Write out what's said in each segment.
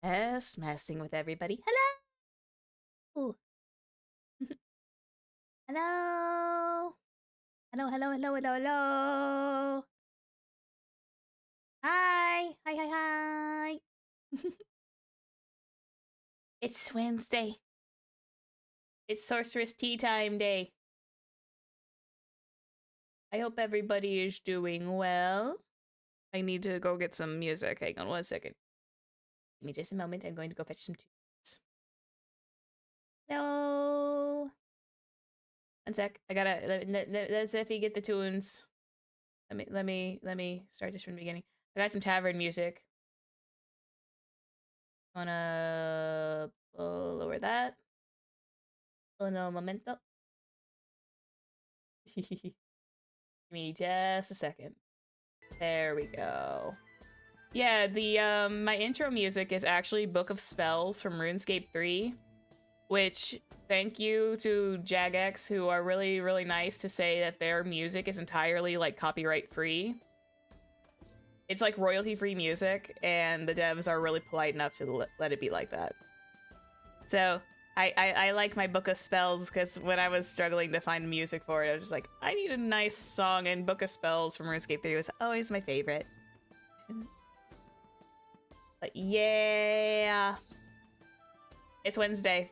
Yes, messing with everybody. Hello! Hello! Hello! Hi! Hi! It's Wednesday. It's Sorceress Tea Time Day. I hope everybody is doing well. I need to go get some music. Hang on 1 second. Give me just a moment. I'm going to go fetch some tunes. Hello! 1 sec. I gotta let Zephy get the tunes. Let me start this from the beginning. I got some tavern music. Gonna lower that. Oh no, momento. Give me just a second. There we go. Yeah, the my intro music is actually Book of Spells from RuneScape 3, which thank you to Jagex, who are really nice to say that their music is entirely like copyright free. It's like royalty free music, and the devs are really polite enough to let it be like that. So I like my Book of Spells because when I was struggling to find music for it, I was just like, I need a nice song, and Book of Spells from RuneScape 3 was always my favorite. But yeah, it's Wednesday.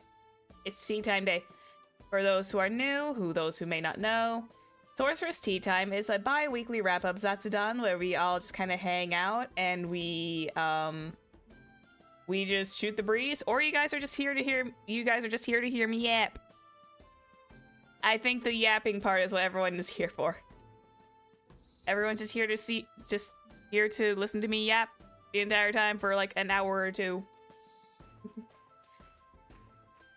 It's tea time day. For those who are new, those who may not know, Sorceress Tea Time is a bi-weekly wrap-up Zatsudan where we all just kind of hang out and we just shoot the breeze, or you guys are just here to hear me yap. I think the yapping part is what everyone is here for. Everyone's just here to listen to me yap the entire time for like an hour or two.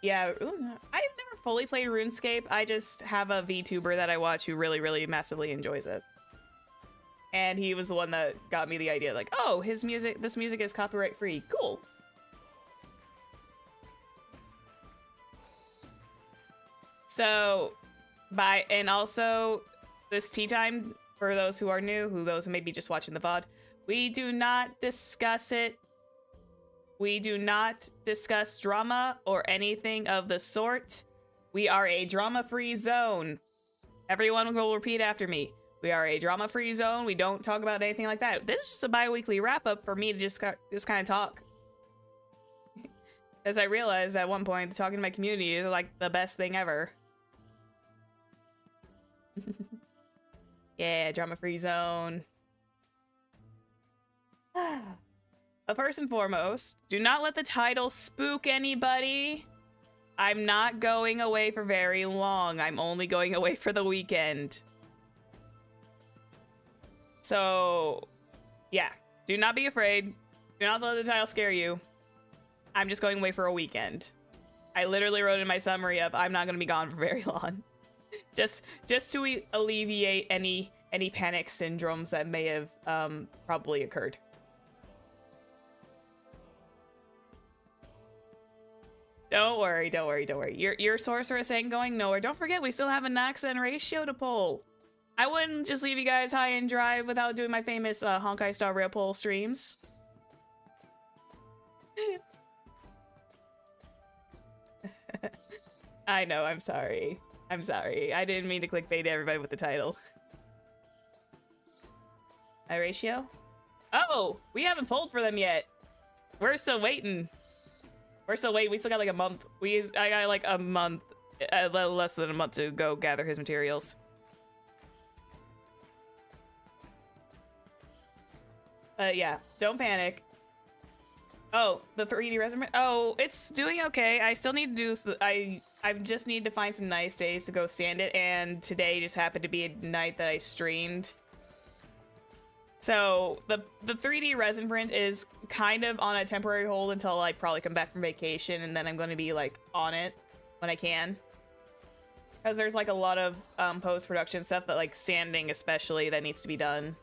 Yeah, I've never fully played RuneScape. I just have a VTuber that I watch who really massively enjoys it. And he was the one that got me the idea, like, oh, this music is copyright free. Cool. So, and also, this tea time, for those who are new, those who may be just watching the VOD, we do not discuss it. We do not discuss drama or anything of the sort. We are a drama-free zone. Everyone will repeat after me. We are a drama-free zone. We don't talk about anything like that. This is just a bi-weekly wrap-up for me to just kind of talk. As I realized at one point, talking to my community is like the best thing ever. Yeah, drama-free zone. But first and foremost, do not let the title spook anybody. I'm not going away for very long. I'm only going away for the weekend. So, yeah. Do not be afraid. Do not let the title scare you. I'm just going away for a weekend. I literally wrote in my summary of I'm not going to be gone for very long. just to alleviate any panic syndromes that may have probably occurred. Don't worry. Your sorceress ain't going nowhere. Don't forget, we still have a Naxa and ratio to pull. I wouldn't just leave you guys high and dry without doing my famous Honkai Star Rail Pull streams. I know, I'm sorry. I didn't mean to clickbait everybody with the title. My ratio? Oh, we haven't pulled for them yet. We're still waiting. We still got like a month. I got like a month, less than a month to go gather his materials. Yeah, don't panic. Oh, the 3D resume. Oh, it's doing okay. I still need to do. I just need to find some nice days to go sand it, and today just happened to be a night that I streamed. So the 3D resin print is kind of on a temporary hold until I probably come back from vacation, and then I'm going to be like on it when I can. Because there's like a lot of post-production stuff that like sanding especially that needs to be done.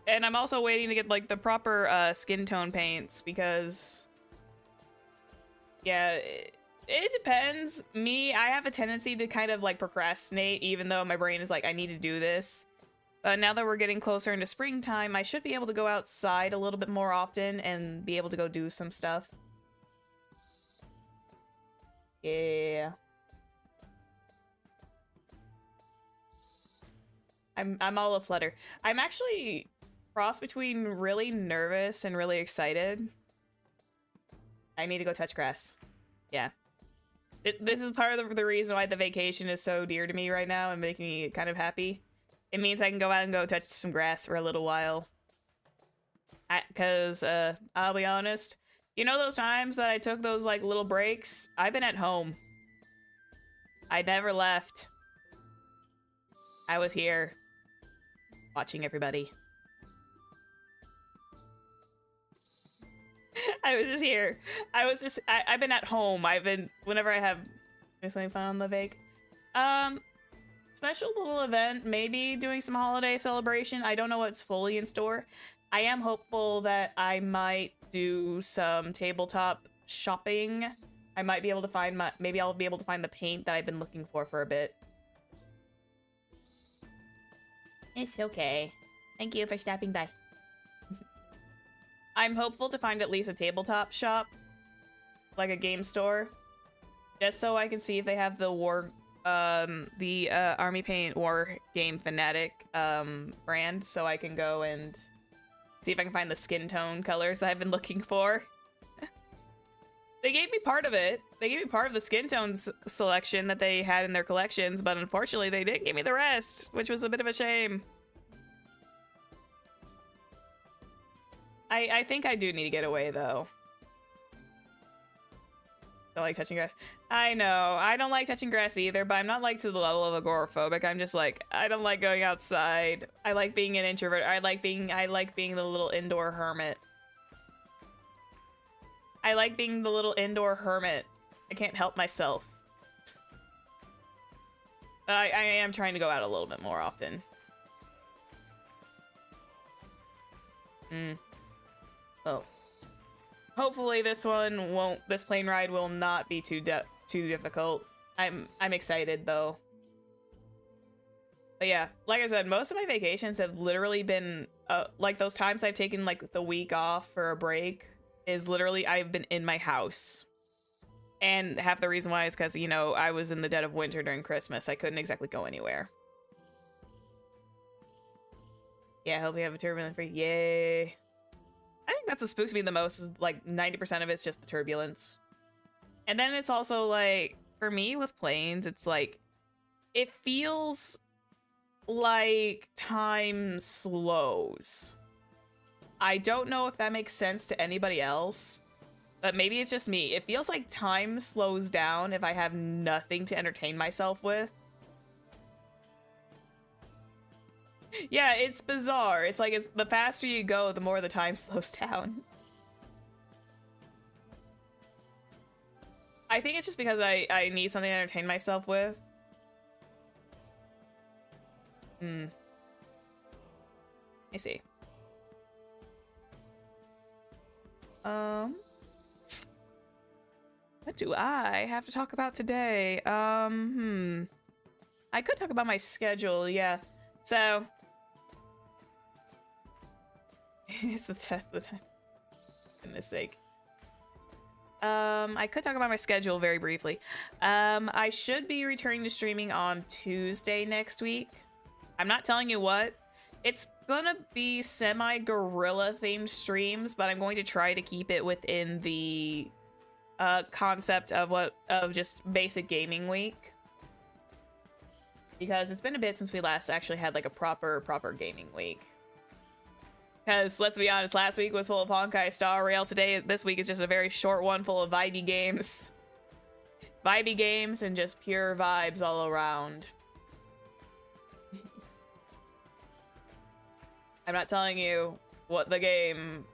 And I'm also waiting to get like the proper skin tone paints because yeah, it depends. I have a tendency to kind of like procrastinate even though my brain is like, I need to do this. Now that we're getting closer into springtime, I should be able to go outside a little bit more often and be able to go do some stuff. Yeah. I'm all aflutter. I'm actually cross between really nervous and really excited. I need to go touch grass. Yeah. This is part of the reason why the vacation is so dear to me right now and making me kind of happy. It means I can go out and go touch some grass for a little while. Because, I'll be honest, you know those times that I took those, like, little breaks? I've been at home. I never left. I was here. Watching everybody. I was just here. I've been at home. Whenever I have something fun on the vac. Special little event, maybe doing some holiday celebration. I don't know what's fully in store. I am hopeful that I might do some tabletop shopping. I might be able to find maybe I'll be able to find the paint that I've been looking for a bit. It's okay. Thank you for stopping by. I'm hopeful to find at least a tabletop shop, like a game store, just so I can see if they have the Army Paint War Game Fanatic brand, so I can go and see if I can find the skin tone colors that I've been looking for. They gave me part of it. They gave me part of the skin tones selection that they had in their collections, but unfortunately they didn't give me the rest, which was a bit of a shame. I think I do need to get away, though. Don't like touching grass. I know. I don't like touching grass either, but I'm not like to the level of agoraphobic. I'm just like, I don't like going outside. I like being an introvert. I like being the little indoor hermit. I like being the little indoor hermit. I can't help myself. But I am trying to go out a little bit more often. Oh. Hopefully this plane ride will not be too difficult. I'm excited though. But yeah, like I said, most of my vacations have literally been like those times I've taken like the week off for a break is literally I've been in my house. And half the reason why is because, you know, I was in the dead of winter during Christmas. I couldn't exactly go anywhere. Yeah, I hope you have a turbulent free. Yay. I think that's what spooks me the most is like 90% of it's just the turbulence. And then it's also like, for me with planes, it's like, it feels like time slows. I don't know if that makes sense to anybody else, but maybe it's just me. It feels like time slows down if I have nothing to entertain myself with. Yeah, it's bizarre. It's like the faster you go, the more the time slows down. I think it's just because I need something to entertain myself with. Let me see. What do I have to talk about today? I could talk about my schedule, yeah. So it's the test of the time. Goodness sake. I could talk about my schedule very briefly. I should be returning to streaming on Tuesday next week. I'm not telling you what. It's gonna be semi-guerrilla themed streams, but I'm going to try to keep it within the concept of just basic gaming week. Because it's been a bit since we last actually had like a proper gaming week. Because let's be honest, last week was full of Honkai Star Rail. This week is just a very short one full of vibey games. Vibey games and just pure vibes all around. I'm not telling you what the game...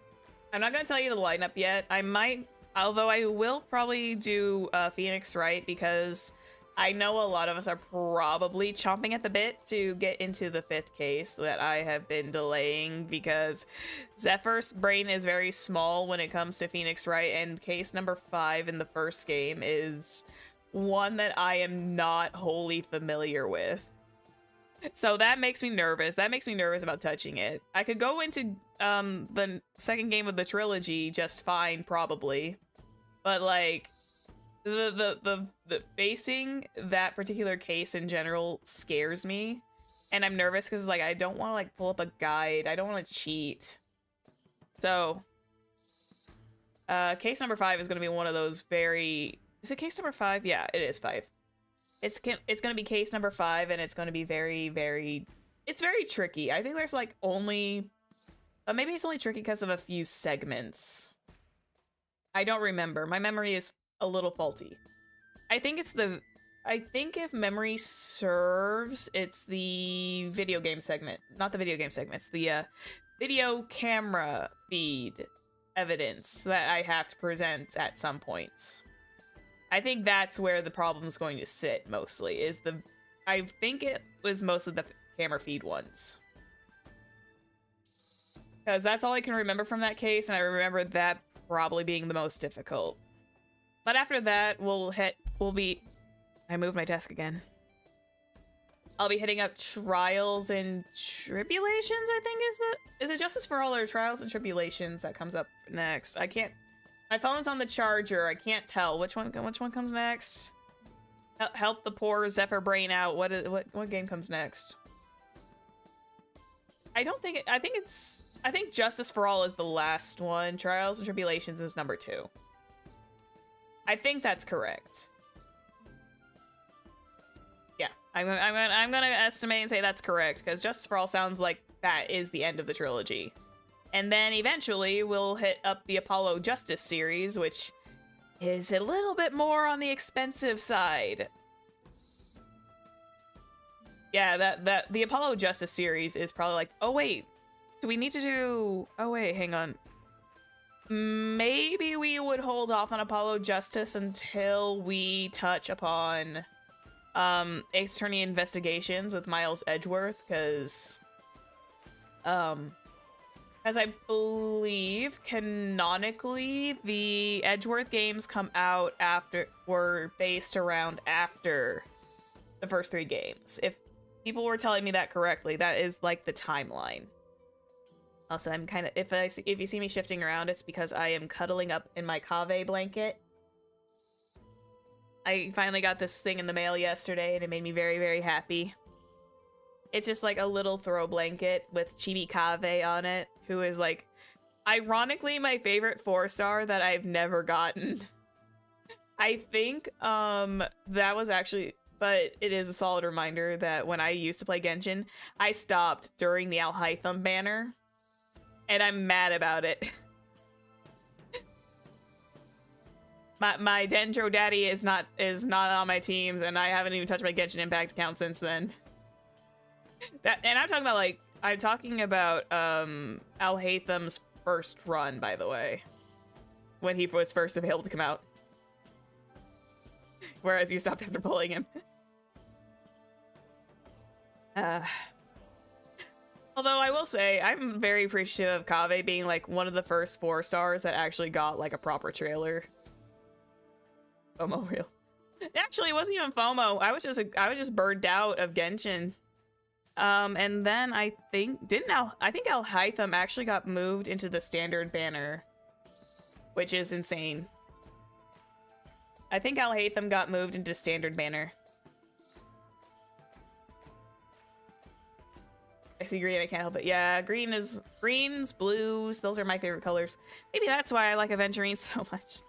I'm not going to tell you the lineup yet. I might... Although I will probably do Phoenix Wright because I know a lot of us are probably chomping at the bit to get into the 5th case that I have been delaying because Zephyr's brain is very small when it comes to Phoenix Wright, and case number 5 in the first game is one that I am not wholly familiar with. So that makes me nervous. That makes me nervous about touching it. I could go into the second game of the trilogy just fine, probably. But like the facing that particular case in general scares me. And I'm nervous because like I don't want to like pull up a guide. I don't want to cheat. So case number 5 is gonna be one of those very... Is it case number 5? Yeah, it is 5. It's gonna be case number 5, and it's gonna be very, very... It's very tricky. I think there's like only... maybe it's only tricky because of a few segments. I don't remember. My memory is a little faulty. I think it's the... I think if memory serves, it's the video game segment. Not the video game segment. It's the video camera feed evidence that I have to present at some points. I think that's where the problem's going to sit mostly, is the... I think it was mostly the camera feed ones. Because that's all I can remember from that case, and I remember that probably being the most difficult. But after that, we'll be... I moved my desk again. I'll be hitting up Trials and Tribulations, I think is it Justice for All or Trials and Tribulations that comes up next? I can't... My phone's on the charger. I can't tell which one comes next. Help the poor Zephyr brain out. What game comes next? I think Justice for All is the last one. Trials and Tribulations is number 2. I think that's correct. Yeah, I'm gonna estimate and say that's correct, because Justice for All sounds like that is the end of the trilogy. And then eventually we'll hit up the Apollo Justice series, which is a little bit more on the expensive side. Yeah, the Apollo Justice series is probably like, oh wait, do we need to do... Oh wait, hang on. Maybe we would hold off on Apollo Justice until we touch upon Ace Attorney Investigations with Miles Edgeworth, because as I believe canonically the Edgeworth games come out were based around after the first 3 games. If people were telling me that correctly, that is like the timeline. Also, I'm kind of, if you see me shifting around, it's because I am cuddling up in my Kave blanket. I finally got this thing in the mail yesterday, and it made me very, very happy. It's just like a little throw blanket with Chibi Kave on it, who is like, ironically, my favorite 4-star that I've never gotten. I think that was actually... But it is a solid reminder that when I used to play Genshin, I stopped during the Alhaitham banner. And I'm mad about it. my Dendro daddy is not on my teams, and I haven't even touched my Genshin Impact account since then. And I'm talking about Alhaitham's first run, by the way. When he was first available to come out. Whereas you stopped after pulling him. Although I will say, I'm very appreciative of Kave being like one of the first 4-stars that actually got like a proper trailer. FOMO real. Actually, it wasn't even FOMO. I was just burned out of Genshin. And then I think Alhaitham actually got moved into the standard banner, which is insane. I think Alhaitham got moved into standard banner. I see green, I can't help it. Yeah, greens, blues, those are my favorite colors. Maybe that's why I like Aventurine so much.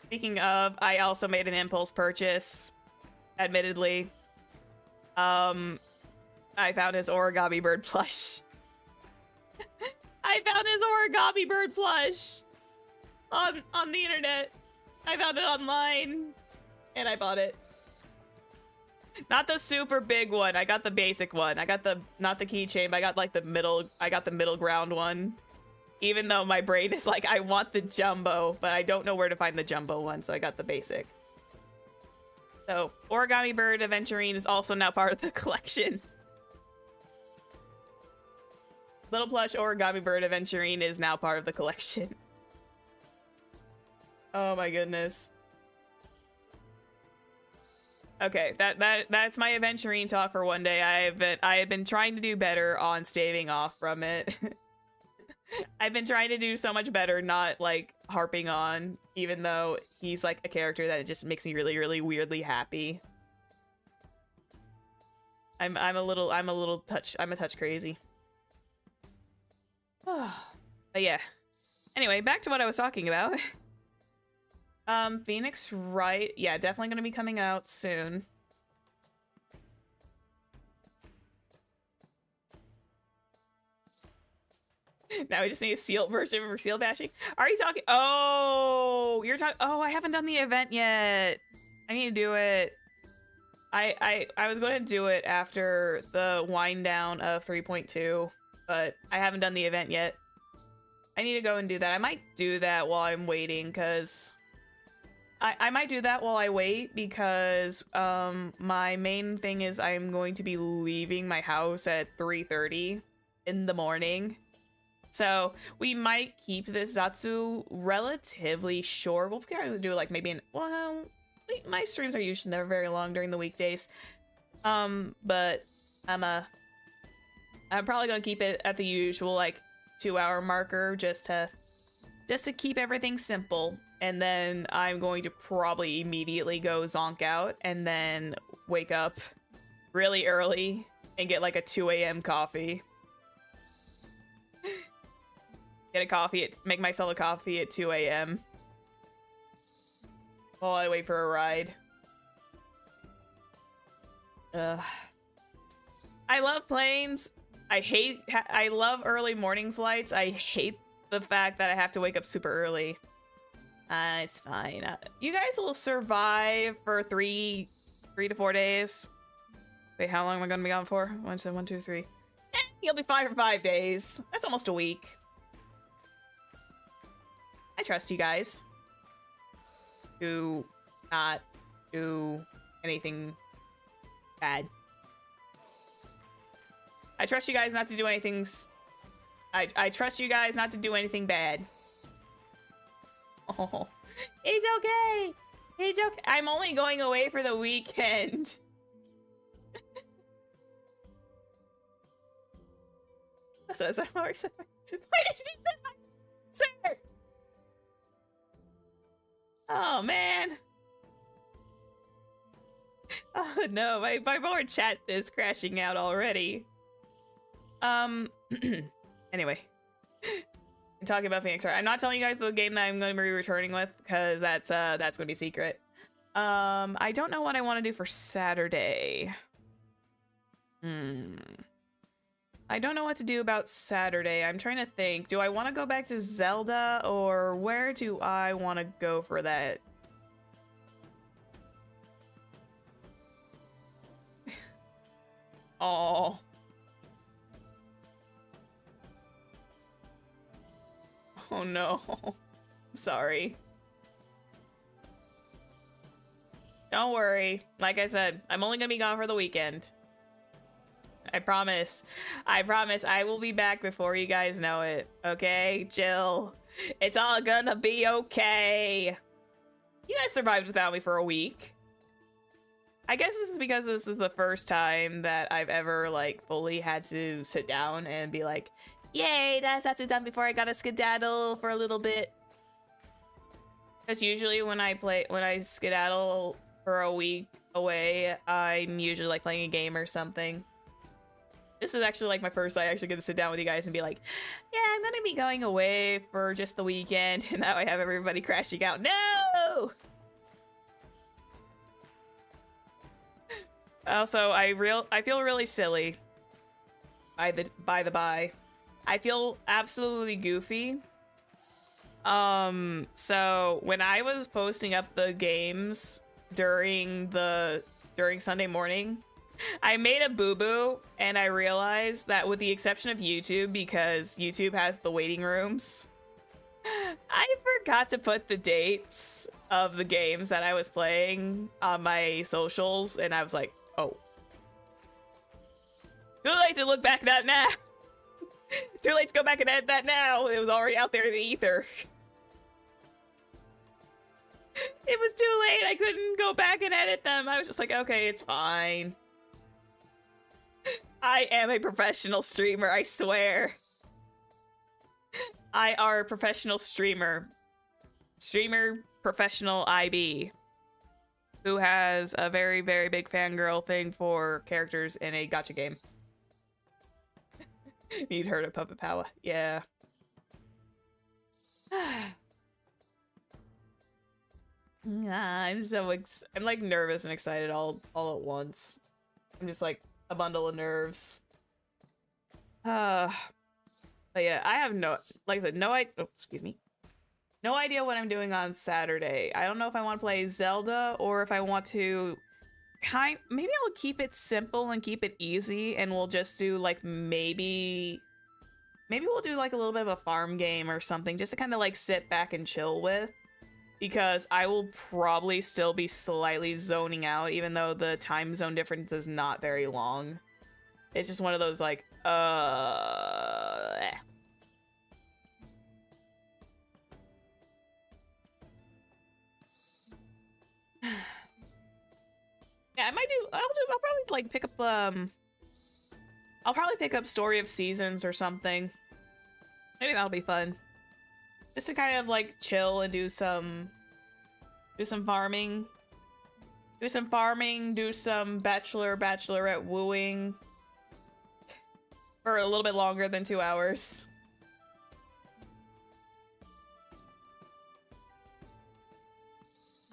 Speaking of, I also made an impulse purchase, admittedly. I found his origami bird plush. I found his origami bird plush on the internet. I found it online, and I bought it. Not the super big one. I got the basic one. I got not the keychain, but I got like the middle ground one. Even though my brain is like, I want the jumbo, but I don't know where to find the jumbo one, so I got the basic. So, Origami Bird Aventurine is also now part of the collection. Little plush Origami Bird Aventurine is now part of the collection. Oh my goodness. Okay, that's my adventuring talk for one day. I have been trying to do better on staving off from it. I've been trying to do so much better, not like harping on, even though he's like a character that just makes me really, really weirdly happy. I'm a touch crazy. But yeah. Anyway, back to what I was talking about. Phoenix Wright, yeah, definitely gonna be coming out soon. Now we just need a seal version for seal bashing. Are you talking? Oh, you're talking. Oh, I haven't done the event yet. I need to do it. I was going to do it after the wind down of 3.2, but I haven't done the event yet. I need to go and do that. I might do that while I'm waiting, because I might do that while I wait, because my main thing is I'm going to be leaving my house at 3:30 in the morning. So we might keep this Zatsu relatively short. We'll probably do like maybe well, my streams are usually never very long during the weekdays. But I'm probably gonna keep it at the usual like 2-hour marker just to keep everything simple. And then I'm going to probably immediately go zonk out and then wake up really early and get like a 2 a.m. coffee. Get a coffee, make myself a coffee at 2 a.m. while I wait for a ride. Ugh. I love planes. I love early morning flights. I hate the fact that I have to wake up super early. It's fine. You guys will survive for 3 to 4 days. Wait, how long am I gonna be gone for? 1, 2, 3. You'll be fine for 5 days. That's almost a week. I trust you guys to not do anything bad. I trust you guys not to do anything. I trust you guys not to do anything bad. Oh, it's okay. It's okay. I'm only going away for the weekend. So I'm already. Why did you do that, sir? Oh man. Oh no, my board chat is crashing out already. Anyway. I'm talking about Phoenix Wright. I'm not telling you guys the game that I'm going to be returning with, because that's going to be secret. I don't know what I want to do for Saturday. I don't know what to do about Saturday. I'm trying to think. Do I want to go back to Zelda, or where do I want to go for that? Oh. Oh no. Sorry. Don't worry. Like I said, I'm only gonna be gone for the weekend. I promise. I promise I will be back before you guys know it. Okay? Chill. It's all gonna be okay. You guys survived without me for a week. I guess this is because this is the first time that I've ever, like, fully had to sit down and be like, yay, that's Zatsudan before I gotta skedaddle for a little bit. Because usually when I skedaddle for a week away, I'm usually, like, playing a game or something. This is actually like my first I actually get to sit down with you guys and be like, yeah, I'm gonna be going away for just the weekend, and now I have everybody crashing out. No! Also, I feel really silly. By the by. I feel absolutely goofy. So when I was posting up the games during Sunday morning, I made a boo-boo, and I realized that with the exception of YouTube, because YouTube has the waiting rooms, I forgot to put the dates of the games that I was playing on my socials, and I was like, oh. Too late to look back at that now! Too late to go back and edit that now! It was already out there in the ether. It was too late! I couldn't go back and edit them. I was just like, okay, it's fine. I am a professional streamer, I swear. I are a professional streamer. Streamer, professional IB. Who has a very, very big fangirl thing for characters in a gacha game. Need her to puppet power. Yeah. I'm like nervous and excited all at once. I'm just like a bundle of nerves. But yeah, I have no, like I said, no idea what I'm doing on Saturday. I don't know if I want to play Zelda or if I want to maybe I'll keep it simple and keep it easy, and we'll just do like maybe we'll do like a little bit of a farm game or something just to kind of like sit back and chill with, because I will probably still be slightly zoning out even though the time zone difference is not very long. It's just one of those like Yeah, I'll probably like pick up I'll probably pick up Story of Seasons or something. Maybe that'll be fun. Just to kind of like chill and do some farming. Do some bachelorette wooing for a little bit longer than 2 hours.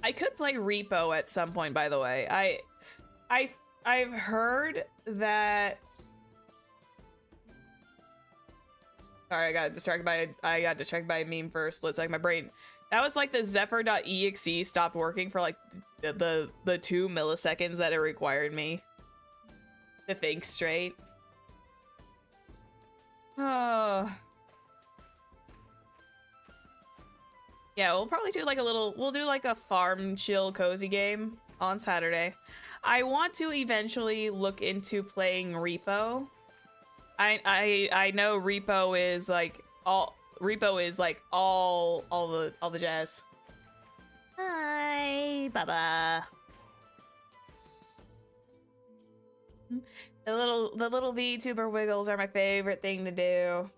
I could play Repo at some point, by the way. I've heard that. Sorry, I got distracted by a meme for a split second. My brain. That was like the Zephyr.exe stopped working for like the 2 milliseconds that it required me to think straight. Oh. Yeah, we'll probably do like we'll do like a farm chill cozy game on Saturday. I want to eventually look into playing Repo. I know Repo is like all the jazz. Hi, Baba. The little VTuber wiggles are my favorite thing to do.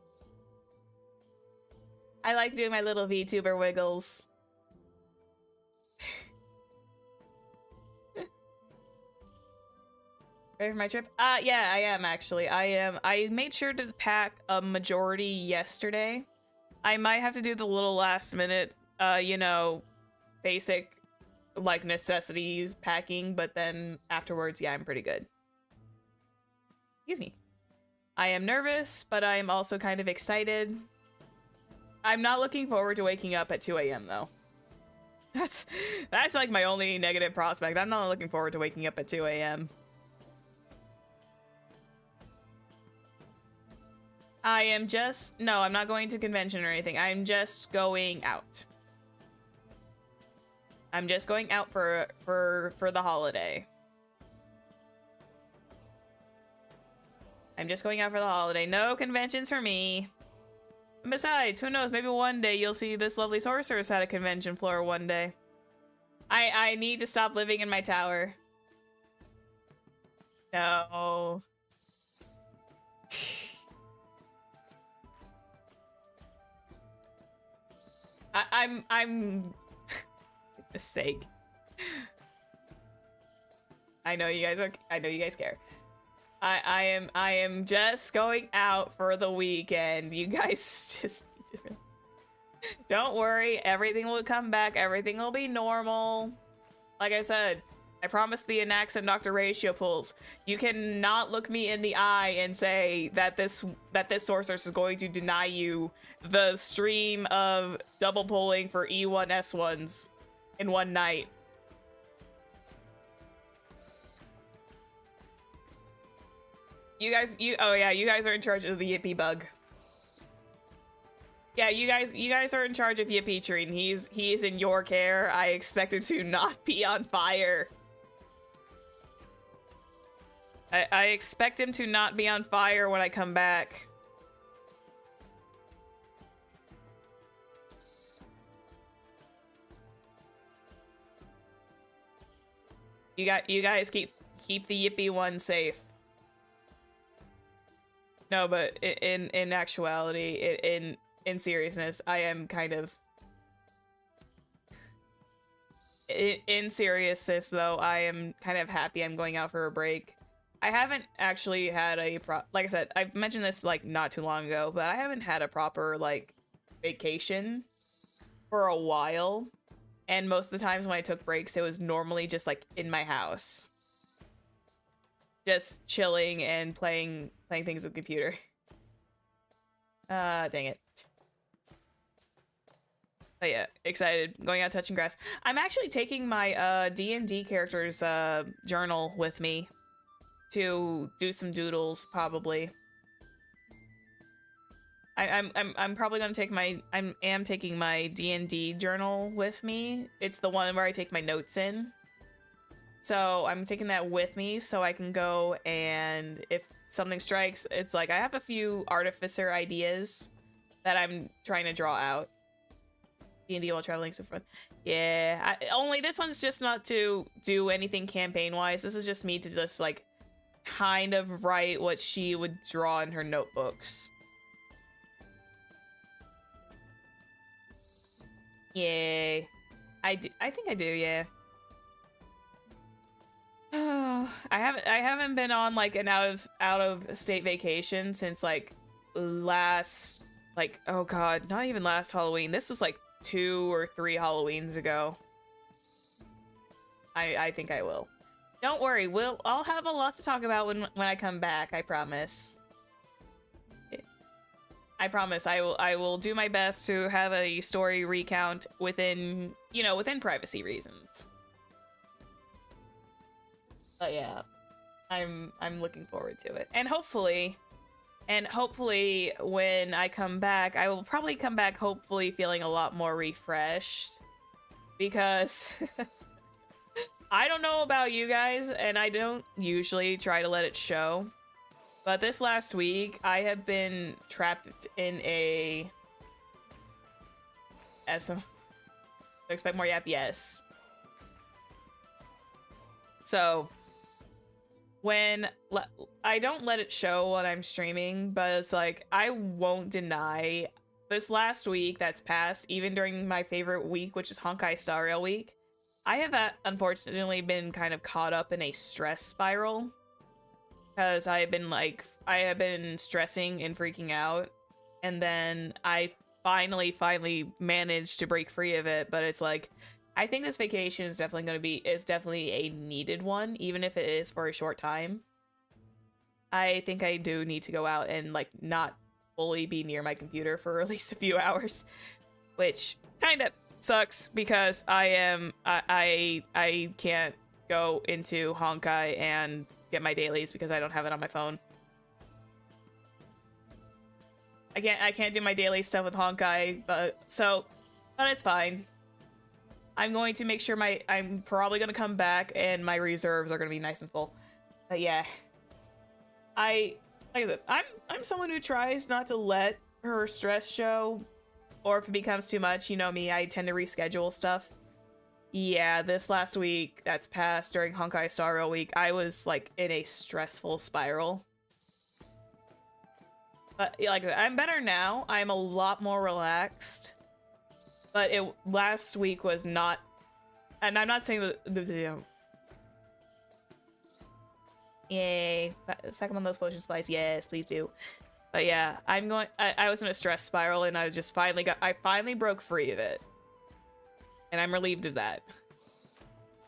I like doing my little VTuber wiggles. Ready for my trip? Yeah, I am actually. I made sure to pack a majority yesterday. I might have to do the little last minute, you know, basic, like, necessities packing, but then afterwards, yeah, I'm pretty good. Excuse me. I am nervous, but I am also kind of excited. I'm not looking forward to waking up at 2 a.m. though. That's like my only negative prospect. I'm not looking forward to waking up at 2 a.m. No, I'm not going to convention or anything. I'm just going out. I'm just going out for the holiday. I'm just going out for the holiday. No conventions for me. And besides, who knows? Maybe one day you'll see this lovely sorceress at a convention floor one day. I need to stop living in my tower. No. I'm mistake. I know you guys care. I am just going out for the weekend. You guys just need to... Don't worry, everything will come back. Everything will be normal. Like I said, I promise the Anax and Dr. Ratio pulls. You cannot look me in the eye and say that this sorceress is going to deny you the stream of double pulling for E1 S1s in one night. You guys are in charge of the Yippee bug. Yeah, you guys are in charge of Yippee Tree, and he is in your care. I expect him to not be on fire. I expect him to not be on fire when I come back. You guys keep the yippee one safe. No, but in actuality, in seriousness, I am kind of in seriousness though. I am kind of happy I'm going out for a break. I haven't actually had like I said, I've mentioned this like not too long ago, but I haven't had a proper like vacation for a while. And most of the times when I took breaks, it was normally just like in my house. Just chilling and playing things on the computer. Dang it. But yeah, excited. Going out touching grass. I'm actually taking my D&D character's journal with me to do some doodles, probably. I'm probably gonna take my am taking my D&D journal with me. It's the one where I take my notes in. So I'm taking that with me so I can go, and if something strikes, it's like I have a few artificer ideas that I'm trying to draw out. D&D while traveling, so fun. Yeah, only this one's just not to do anything campaign wise. This is just me to just like kind of write what she would draw in her notebooks. Yay. I think I do, yeah. I haven't been on like an out of state vacation since like last, like, oh god, not even last Halloween. This was like 2 or 3 Halloweens ago. I think I will. Don't worry, I'll have a lot to talk about when I come back, I promise. I promise I will do my best to have a story recount within, you know, within privacy reasons. But yeah, I'm looking forward to it. And hopefully when I come back, I will probably come back hopefully feeling a lot more refreshed, because I don't know about you guys, and I don't usually try to let it show, but this last week I have been trapped in a expect more yap, yes. So when I don't let it show when I'm streaming, but it's like, I won't deny this last week that's passed, even during my favorite week, which is Honkai Star Rail week, I have unfortunately been kind of caught up in a stress spiral, because I have been stressing and freaking out, and then I finally managed to break free of it. But it's like, I think this vacation is definitely a needed one, even if it is for a short time. I think I do need to go out and like not fully be near my computer for at least a few hours, which kind of sucks because I can't go into Honkai and get my dailies because I don't have it on my phone. I can't do my daily stuff with Honkai, but it's fine. I'm going to make sure I'm probably going to come back and my reserves are going to be nice and full. But yeah, like I said, I'm someone who tries not to let her stress show, or if it becomes too much, you know me, I tend to reschedule stuff. Yeah, this last week that's passed during Honkai Star Rail week, I was like in a stressful spiral. But like, I'm better now. I'm a lot more relaxed. But last week was not, and I'm not saying that yay, stack them on those potion supplies. Yes, please do. But yeah, I was in a stress spiral, and I just I finally broke free of it. And I'm relieved of that.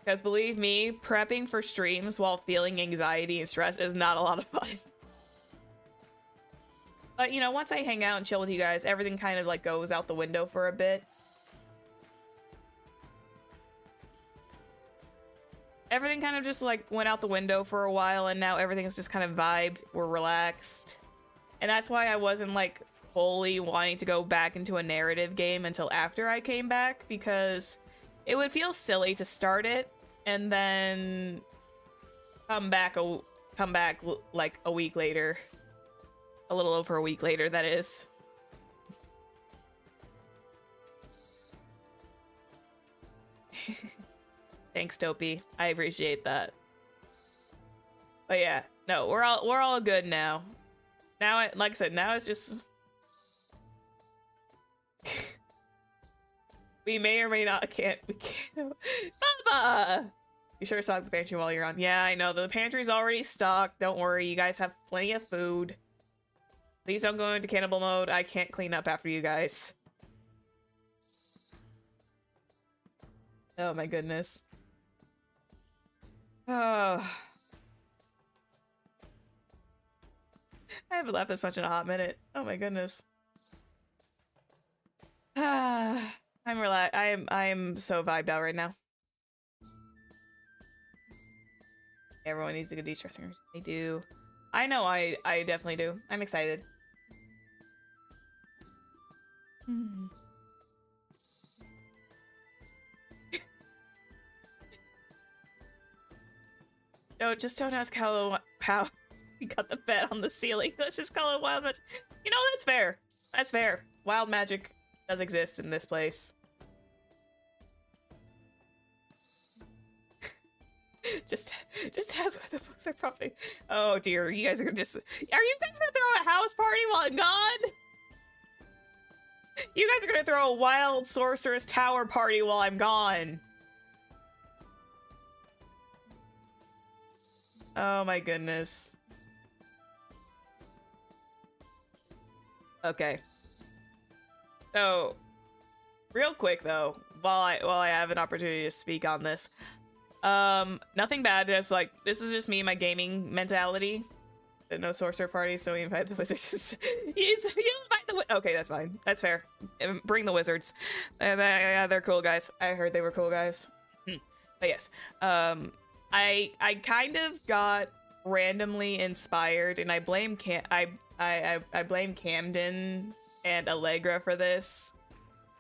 Because believe me, prepping for streams while feeling anxiety and stress is not a lot of fun. But you know, once I hang out and chill with you guys, everything kind of like goes out the window for a bit. Everything kind of just like went out the window for a while, and now everything's just kind of vibed. We're relaxed. And that's why I wasn't like fully wanting to go back into a narrative game until after I came back, because it would feel silly to start it and then come back like a week later. A little over a week later, that is. Thanks, Dopey. I appreciate that. But yeah, no, we're all good now. Now, like I said, now it's just we may or may not we can't. Baba! You sure stock the pantry while you're on. Yeah, I know. The pantry's already stocked. Don't worry. You guys have plenty of food. Please don't go into cannibal mode. I can't clean up after you guys. Oh my goodness. Oh. I haven't laughed this much in a hot minute. Oh my goodness. I'm relaxed. I am so vibed out right now. Everyone needs a good de-stressing. They do. I know I definitely do. I'm excited. No, just don't ask how we got the bed on the ceiling. Let's just call it wild magic. You know, that's fair. That's fair. Wild magic does exist in this place. just ask what the books are probably. Oh dear, you guys are gonna just. Are you guys gonna throw a house party while I'm gone? You guys are gonna throw a wild sorceress tower party while I'm gone. Oh my goodness. Okay. So, real quick though, while I have an opportunity to speak on this, nothing bad. Just like this is just me and my gaming mentality. No sorcerer party, so we invite the wizards. you invite the okay, that's fine. That's fair. Bring the wizards. Yeah, they're cool guys. I heard they were cool guys. But yes, I kind of got randomly inspired, and I blame I blame Camden and Allegra for this.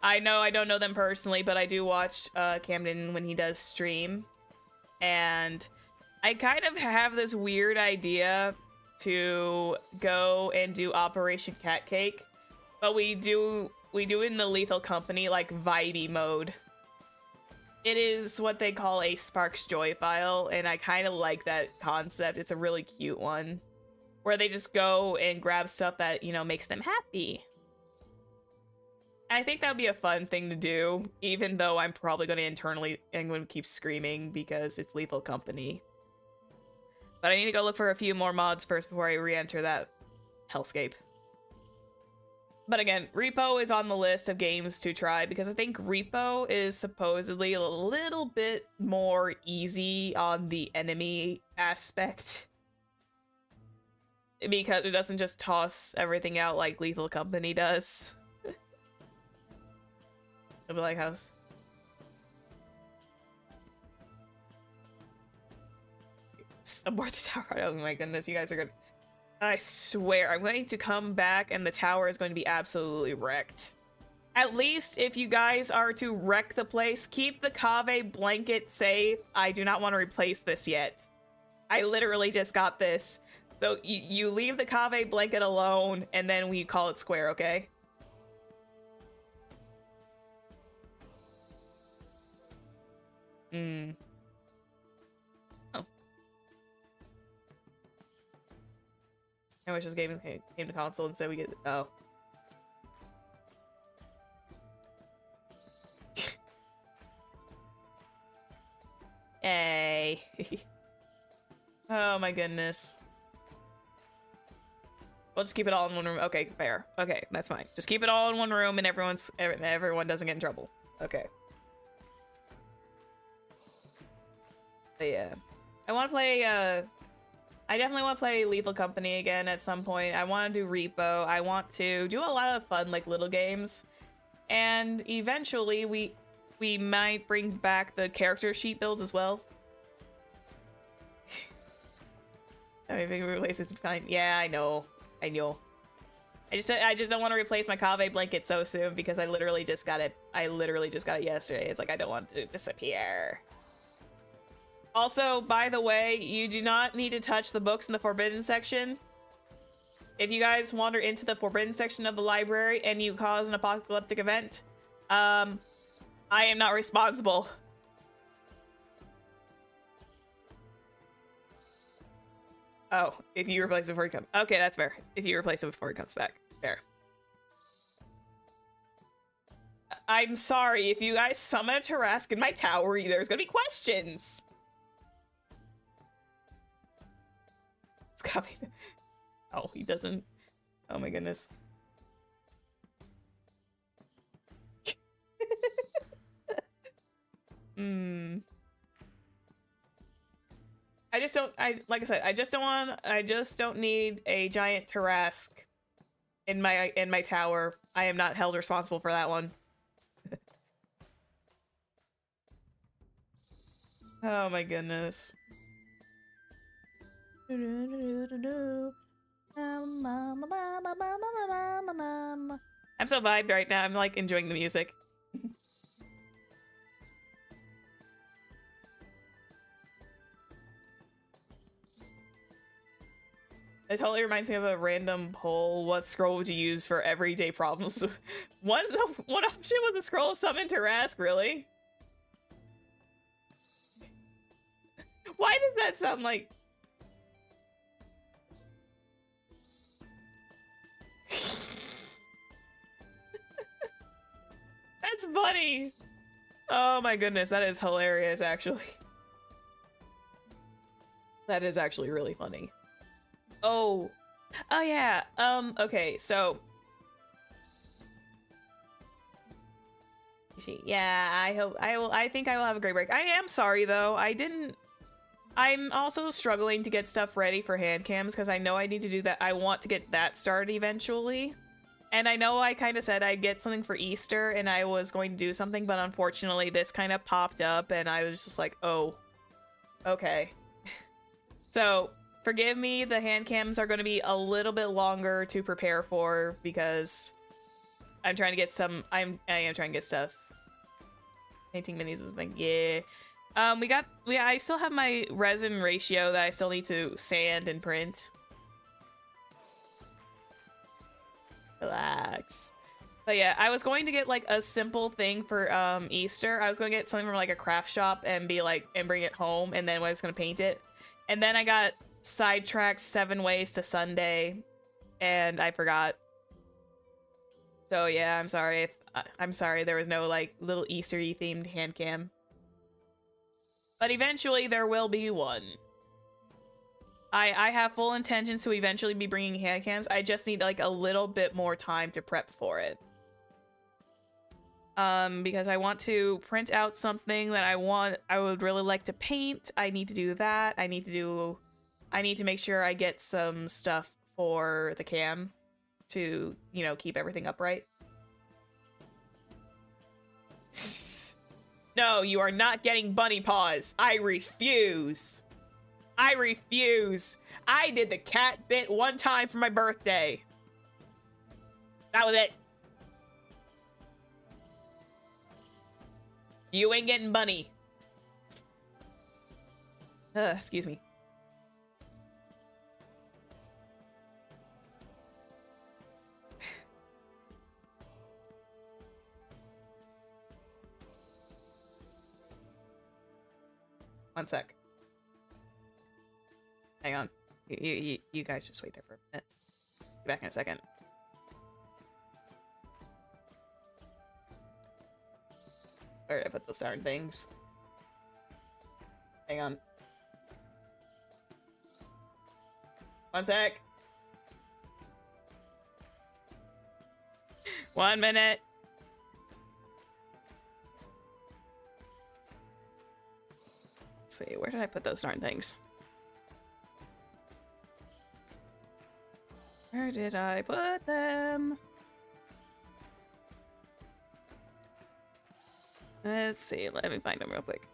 I know I don't know them personally, but I do watch Camden when he does stream, and I kind of have this weird idea to go and do Operation Cat Cake, but we do it in the Lethal Company like vibey mode. It is what they call a Sparks Joy file, and I kind of like that concept. It's a really cute one, where they just go and grab stuff that, you know, makes them happy. And I think that would be a fun thing to do, even though I'm probably going to keep screaming because it's Lethal Company. But I need to go look for a few more mods first before I re-enter that hellscape. But again, Repo is on the list of games to try because I think Repo is supposedly a little bit more easy on the enemy aspect. Because it doesn't just toss everything out like Lethal Company does. It'll be like house. Abort the tower. Oh my goodness, you guys are good. I swear, I'm going to come back and the tower is going to be absolutely wrecked. At least if you guys are to wreck the place, keep the Kave blanket safe. I do not want to replace this yet. I literally just got this. So you leave the Kave blanket alone and then we call it square, okay? Oh. I wish this game came to console and said we get. Oh. Yay. Oh my goodness. We'll just keep it all in one room. Okay, fair. Okay, that's fine. Just keep it all in one room and everyone doesn't get in trouble. Okay. But yeah. I want to play, I definitely want to play Lethal Company again at some point. I want to do Repo. I want to do a lot of fun, like, little games. And eventually, we might bring back the character sheet builds as well. I mean, if we replace this, fine. Yeah, I know. I know. I just don't want to replace my Kave blanket so soon because I literally just got it. I literally just got it yesterday. It's like I don't want it to disappear. Also, by the way, you do not need to touch the books in the forbidden section. If you guys wander into the forbidden section of the library and you cause an apocalyptic event, I am not responsible. Oh, if you replace it before he comes. Okay, that's fair. If you replace it before he comes back. Fair. I'm sorry, if you guys summon a Tarrasque in my tower, there's gonna be questions. It's copy. Oh, he doesn't. Oh my goodness. I just don't, like I said, I just don't need a giant Tarrasque in my tower. I am not held responsible for that one. Oh my goodness. I'm so vibed right now. I'm like enjoying the music. It totally reminds me of a random poll. What scroll would you use for everyday problems? One option was a scroll of summon Tarrasque, really? Why does that sound like... That's funny! Oh my goodness, that is hilarious, actually. That is actually really funny. Oh yeah, okay, so... Yeah, I think I will have a great break. I am sorry, though. I'm also struggling to get stuff ready for hand cams, because I know I need to do that. I want to get that started eventually. And I know I kind of said I'd get something for Easter, and I was going to do something, but unfortunately this kind of popped up, and I was just like, oh, okay. So, forgive me, the hand cams are going to be a little bit longer to prepare for, because I'm trying to get I am trying to get stuff. Painting minis is a thing, yeah. I still have my resin ratio that I still need to sand and print. Relax. But yeah, I was going to get like a simple thing for Easter. I was going to get something from like a craft shop and bring it home, and then I was going to paint it. And then I got sidetracked 7 ways to Sunday, and I forgot. So yeah, I'm sorry. I'm sorry there was no like little Easter-y themed hand cam. But eventually there will be one. I have full intentions to eventually be bringing hand cams. I just need like a little bit more time to prep for it. Because I want to print out something that I would really like to paint. I need to do that. I need to make sure I get some stuff for the cam to, you know, keep everything upright. No, you are not getting bunny paws. I refuse. I refuse. I did the cat bit one time for my birthday. That was it. You ain't getting bunny. Excuse me. One sec. Hang on. You guys just wait there for a minute. Be back in a second. Where did I put those darn things? Hang on. One sec. 1 minute. Let's see, where did I put those darn things? Where did I put them? Let's see, let me find them real quick.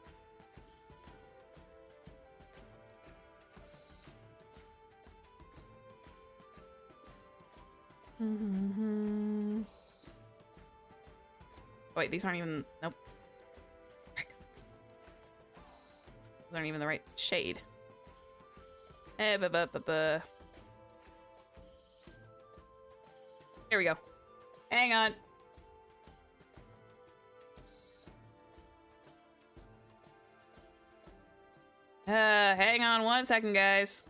Wait, these aren't even... Nope. Those aren't even the right shade. Here we go. Hang on. Hang on 1 second, guys.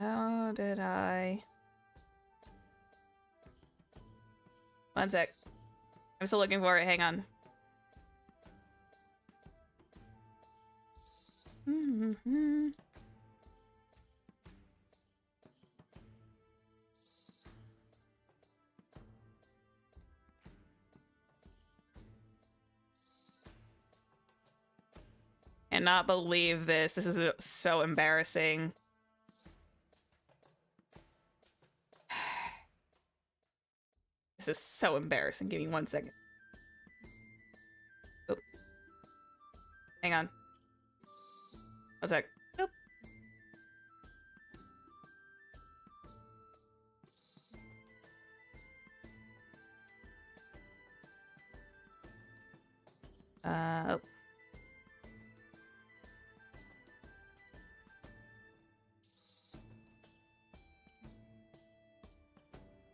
How did I? One sec. I'm still looking for it. Hang on. Cannot believe this. This is so embarrassing. This is so embarrassing. Give me 1 second. Oh. Hang on. 1 sec. Nope. Oh.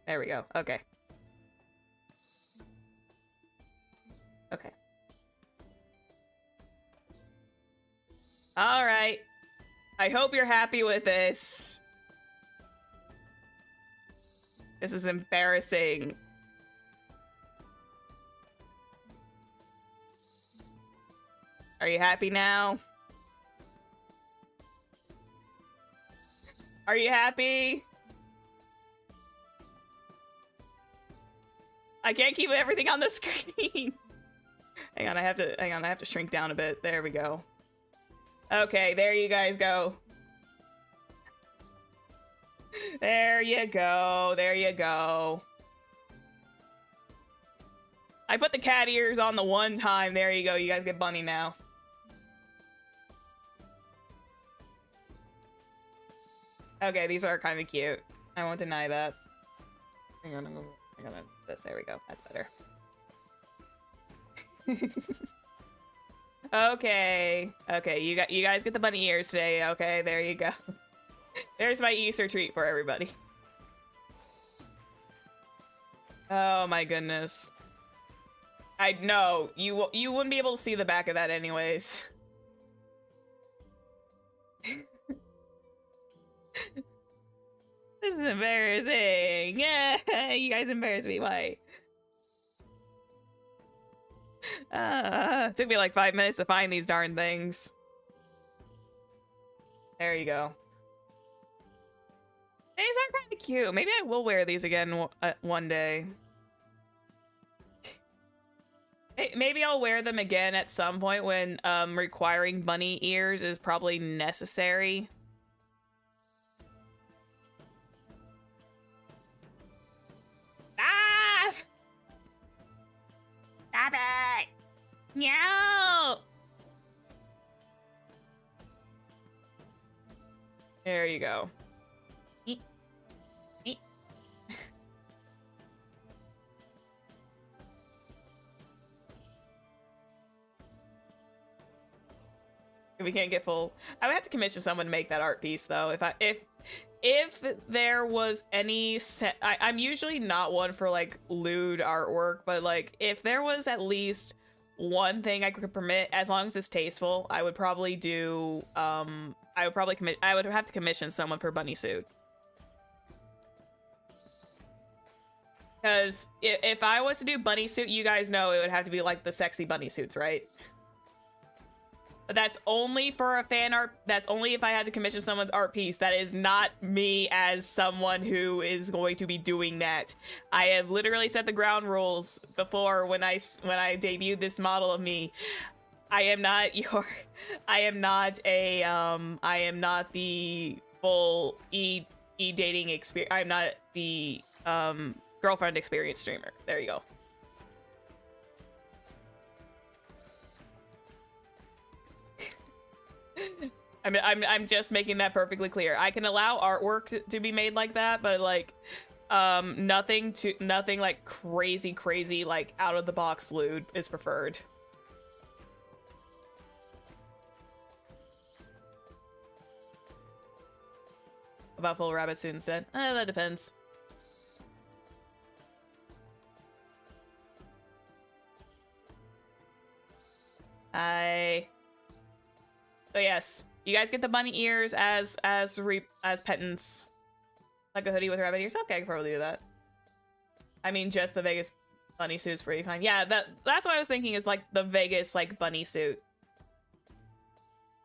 There we go. Okay. Okay. All right. I hope you're happy with this. This is embarrassing. Are you happy now? Are you happy? I can't keep everything on the screen. Hang on, I have to shrink down a bit. There we go. Okay, there you guys go. There you go. There you go. I put the cat ears on the one time. There you go. You guys get bunny now. Okay, these are kind of cute. I won't deny that. Hang on, this. There we go. That's better. Okay. Okay, you guys get the bunny ears today. Okay, there you go. There's my Easter treat for everybody. Oh my goodness. I know you wouldn't be able to see the back of that anyways. This is embarrassing. Yeah, you guys embarrass me. Why? It took me like 5 minutes to find these darn things. There you go. These are kind of cute. Maybe I will wear these again one day. Maybe I'll wear them again at some point when requiring bunny ears is probably necessary. Ah! Stop it! No! There you go. Eat. Eat. We can't get full. I would have to commission someone to make that art piece though. If there was any set, I'm usually not one for like lewd artwork, but like if there was at least one thing I could permit, as long as it's tasteful, I would probably do. I would have to commission someone for bunny suit. Because if I was to do bunny suit, you guys know it would have to be like the sexy bunny suits, right? But that's only for a fan art. That's only if I had to commission someone's art piece. That is not me as someone who is going to be doing that. I have literally set the ground rules before when I debuted this model of me. I am not the full dating experience. I'm not the girlfriend experience streamer. There you go. I'm just making that perfectly clear. I can allow artwork to be made like that, but like nothing like crazy like out of the box lewd is preferred. About full rabbit suit instead? That depends. So yes, You guys get the bunny ears as penance. Like a hoodie with rabbit ears. Okay, I can probably do that. I mean, just the Vegas bunny suit's pretty fine. Yeah, that's what I was thinking is like the Vegas like bunny suit.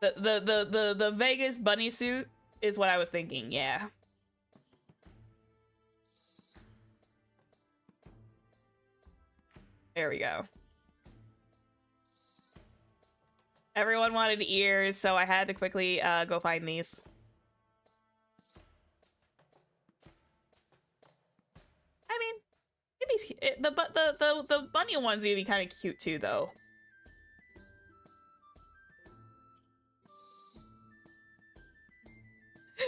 The Vegas bunny suit is what I was thinking. Yeah. There we go. Everyone wanted ears, so I had to quickly go find these. I mean, the bunny ones would be kind of cute too, though.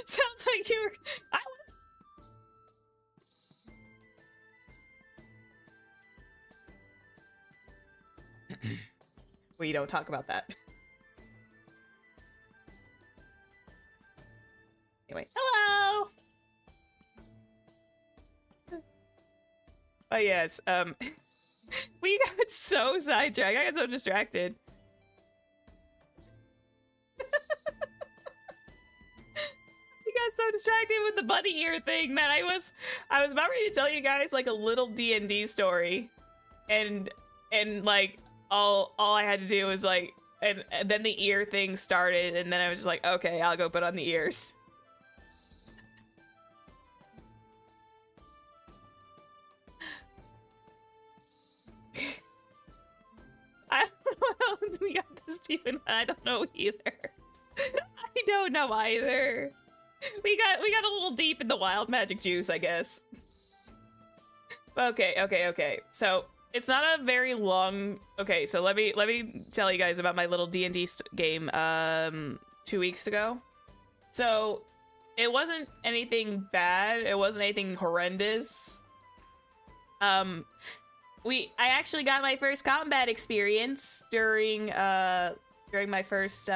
Sounds like you were. I was. We don't talk about that. Anyway, hello. Oh yes. We got so sidetracked. I got so distracted. Got so distracted with the bunny ear thing that I was about ready to tell you guys like a little D&D story, and like all I had to do was like and then the ear thing started, and then I was just like, okay, I'll go put on the ears. I don't know how we got this Stephen. I don't know either. I don't know either. We got a little deep in the wild magic juice, I guess. Okay. So it's not a very long. Okay, so let me tell you guys about my little D&D game 2 weeks ago. So it wasn't anything bad. It wasn't anything horrendous. I actually got my first combat experience during my first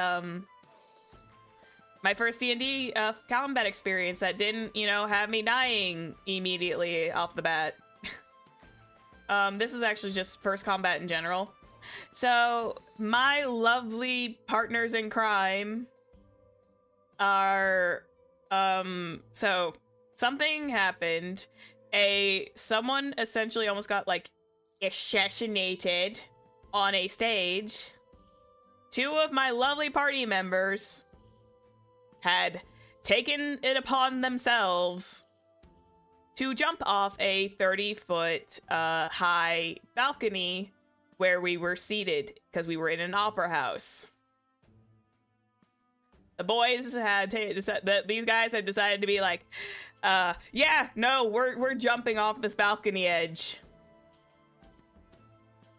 D&D combat experience that didn't, have me dying immediately off the bat. This is actually just first combat in general. So my lovely partners in crime are, so something happened. Someone essentially almost got like assassinated on a stage. Two of my lovely party members had taken it upon themselves to jump off a 30-foot high balcony where we were seated because we were in an opera house. The boys had these guys had decided to be like, yeah, no, we're jumping off this balcony edge.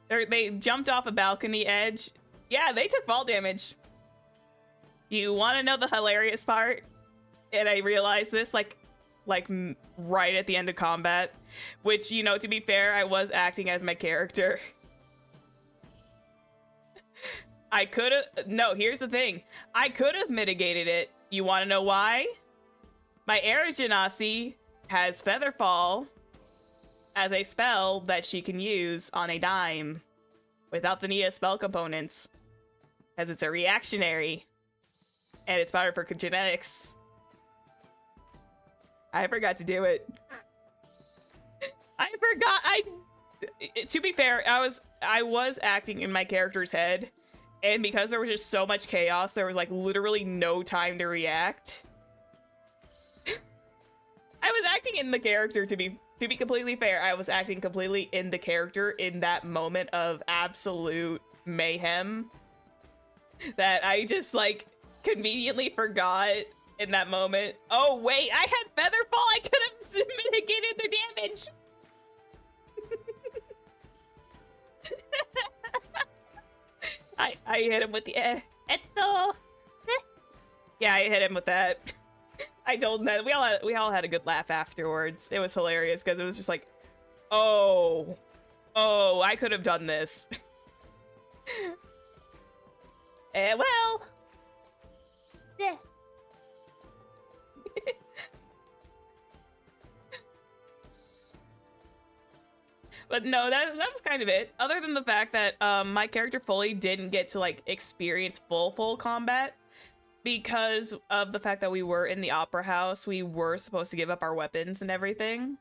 They jumped off a balcony edge. Yeah, they took fall damage. You want to know the hilarious part? And I realized this like right at the end of combat, which, to be fair, I was acting as my character. I could have, no, here's the thing. I could have mitigated it. You want to know why? My Air Genasi has Featherfall as a spell that she can use on a dime without the need of spell components, as it's a reactionary and it's better for genetics. I forgot to do it. To be fair, I was acting in my character's head, and because there was just so much chaos, there was like literally no time to react. I was acting in the character, to be completely fair. I was acting completely in the character in that moment of absolute mayhem that I just like conveniently forgot in that moment. Oh wait, I had Featherfall. I could have mitigated the damage. I hit him with the yeah, I hit him with that. I told him that. We all had a good laugh afterwards. It was hilarious because it was just like, oh, I could have done this. Well, yeah. But no, that was kind of it. Other than the fact that my character fully didn't get to like experience full combat. because of the fact that we were in the opera house, we were supposed to give up our weapons and everything.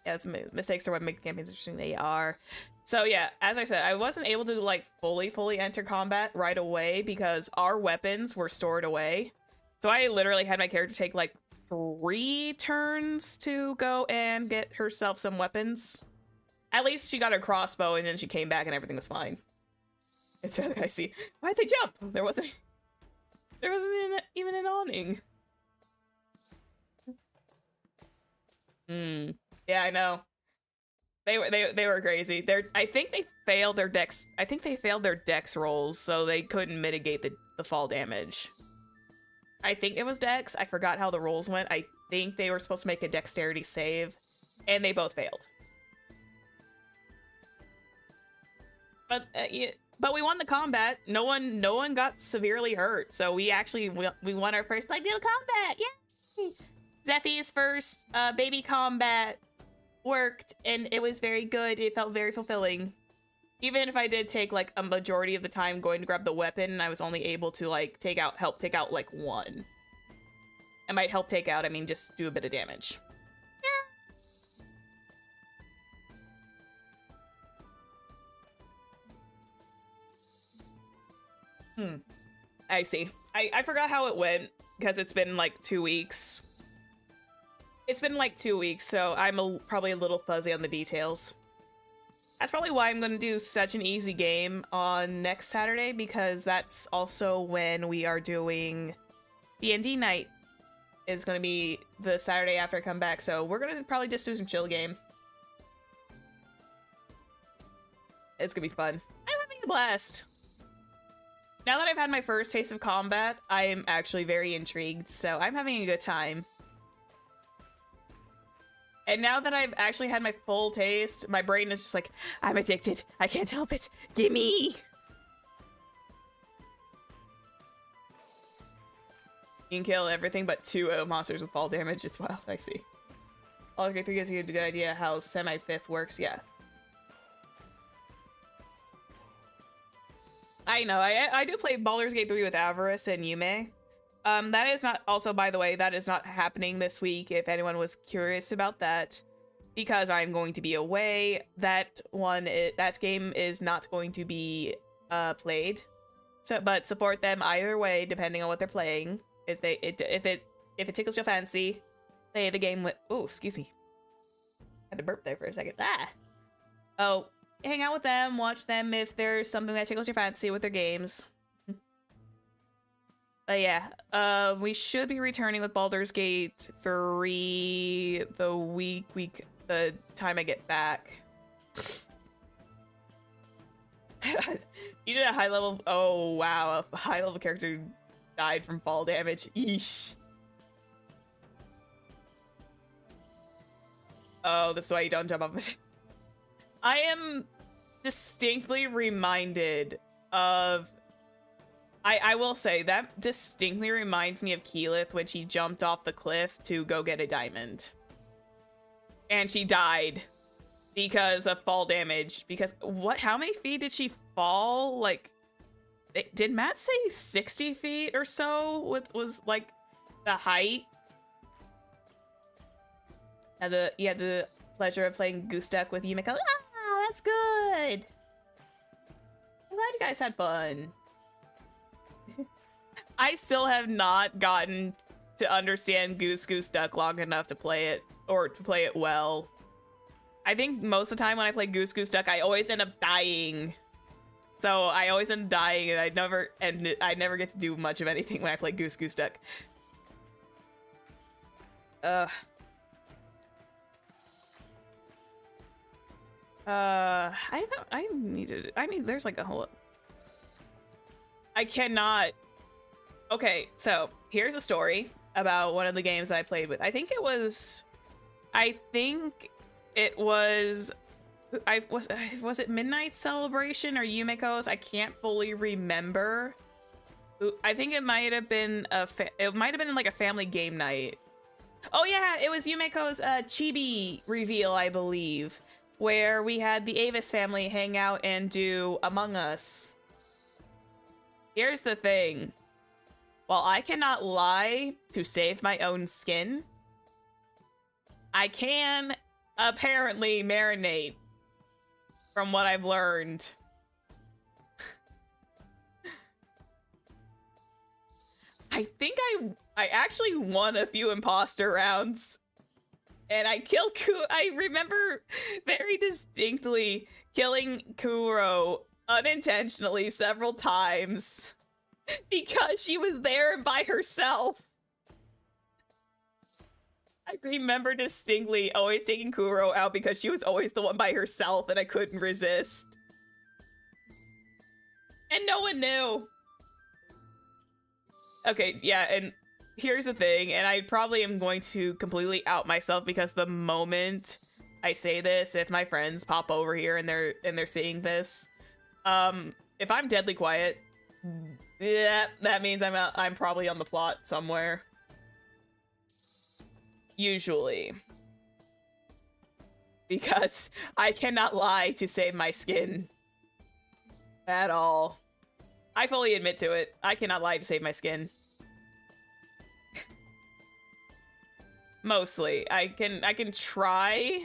Yeah, it's mistakes are what make the campaigns interesting. They are. So yeah, as I said, I wasn't able to like fully enter combat right away because our weapons were stored away. So I literally had my character take like 3 turns to go and get herself some weapons. At least she got her crossbow and then she came back and everything was fine. It's the other guy. See, why'd they jump? There wasn't even an awning. Yeah, I know. They were crazy. I think they failed their dex. I think they failed their dex rolls, so they couldn't mitigate the fall damage. I think it was dex. I forgot how the rolls went. I think they were supposed to make a dexterity save, and they both failed. But we won the combat. No one got severely hurt, so we actually we won our first like real combat. Yay! Zephyr's first baby combat worked, and it was very good. It felt very fulfilling. Even if I did take like a majority of the time going to grab the weapon, and I was only able to like help take out like 1. And by help take out, I mean just do a bit of damage. Yeah. I see. I forgot how it went because it's been like 2 weeks. It's been like 2 weeks, so I'm probably a little fuzzy on the details. That's probably why I'm going to do such an easy game on next Saturday, because that's also when we are doing D&D night. Is going to be the Saturday after I come back, so we're going to probably just do some chill game. It's going to be fun. I'm having a blast. Now that I've had my first taste of combat, I am actually very intrigued, so I'm having a good time. And now that I've actually had my full taste, my brain is just like, I'm addicted. I can't help it. Gimme! You can kill everything but 2 monsters with fall damage. It's wild. I see. All 3 gives you a good idea how semi-fifth works. Yeah. I know. I do play Baldur's Gate 3 with Avarice and Yume. That is not, also, by the way, that is not happening this week, if anyone was curious about that, because I'm going to be away. That game is not going to be played. So, but support them either way, depending on what they're playing. If it tickles your fancy, play the game with. Oh, excuse me. Had to burp there for a second. Oh, hang out with them, watch them if there's something that tickles your fancy with their games. But yeah, we should be returning with Baldur's Gate 3 the time I get back. You did a high level. Oh wow, a high level character died from fall damage. Eesh. Oh, this is why you don't jump off it. I am distinctly reminded of. I will say that distinctly reminds me of Keyleth when she jumped off the cliff to go get a diamond. And she died because of fall damage. Because how many feet did she fall? Like, did Matt say 60 feet or so was like the height? Had the pleasure of playing Goose Duck with Yumiko. Ah, that's good. I'm glad you guys had fun. I still have not gotten to understand Goose Duck long enough to play it, or to play it well. I think most of the time when I play Goose Duck, I always end up dying. So I always end up dying, and I never get to do much of anything when I play Goose Duck. I mean, there's like a whole. I cannot. Okay, so here's a story about one of the games that I played with. I think it was was it Midnight Celebration or Yumiko's? I can't fully remember. I think it might have been like a family game night. Oh yeah, it was Yumiko's Chibi reveal, I believe, where we had the Avis family hang out and do Among Us. Here's the thing. while I cannot lie to save my own skin, I can apparently marinate from what I've learned. I think I actually won a few imposter rounds. And I killed I remember very distinctly killing Kuro unintentionally several times because she was there by herself. I remember distinctly always taking Kuro out because she was always the one by herself and I couldn't resist. And no one knew. Okay, yeah, and here's the thing, and I probably am going to completely out myself because the moment I say this, if my friends pop over here and they're seeing this, if I'm deadly quiet, yeah, that means I'm probably on the plot somewhere. Usually. Because I cannot lie to save my skin. At all. I fully admit to it. I cannot lie to save my skin. Mostly. I can try,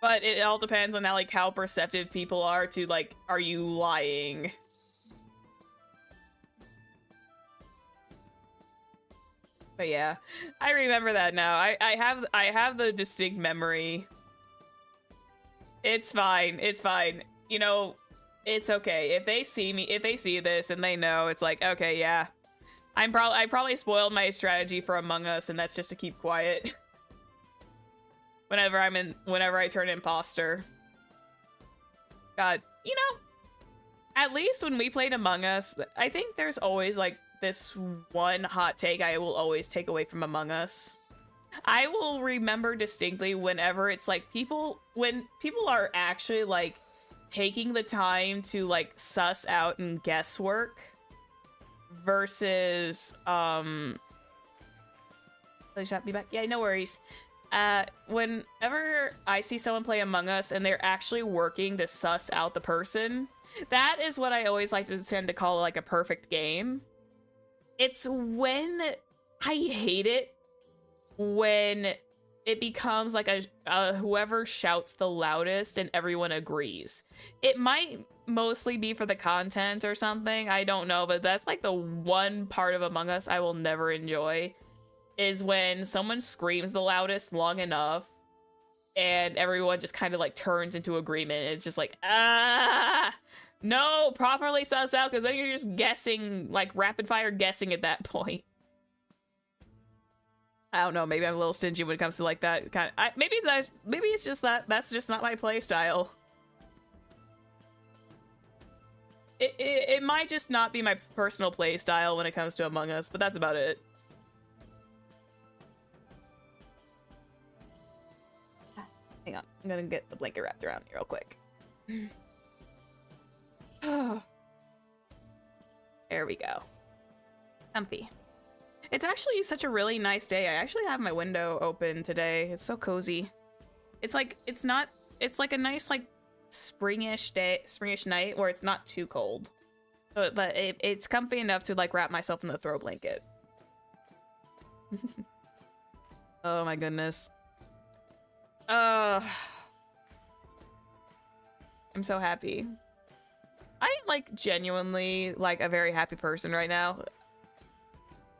but it all depends on how perceptive people are to are you lying? But yeah, I remember that now. I have the distinct memory. It's fine. It's fine. You know, it's okay. If they see this and they know, it's like, okay, yeah. I probably spoiled my strategy for Among Us, and that's just to keep quiet. whenever I turn imposter. God, you know, at least when we played Among Us, I think there's always this one hot take I will always take away from Among Us. I will remember distinctly whenever it's when people are actually taking the time to suss out and guesswork versus shot me back. Yeah, no worries. Whenever I see someone play Among Us and they're actually working to suss out the person, that is what I always like to tend to call a perfect game. It's when I hate it when it becomes whoever shouts the loudest and everyone agrees. It might mostly be for the content or something, I don't know, but that's the one part of Among Us I will never enjoy, is when someone screams the loudest long enough and everyone just kind of turns into agreement. It's just no, properly suss out, because then you're just guessing, rapid fire guessing at that point. I don't know, maybe I'm a little stingy when it comes to that kind of, maybe it's just that's just not my play style. It might just not be my personal play style when it comes to Among Us, but that's about it. Hang on, I'm gonna get the blanket wrapped around me real quick. Oh. There we go. Comfy. It's actually such a really nice day. I actually have my window open today. It's so cozy. It's a nice springish night where it's not too cold. But it's comfy enough to wrap myself in the throw blanket. Oh my goodness. I'm so happy. I am genuinely a very happy person right now.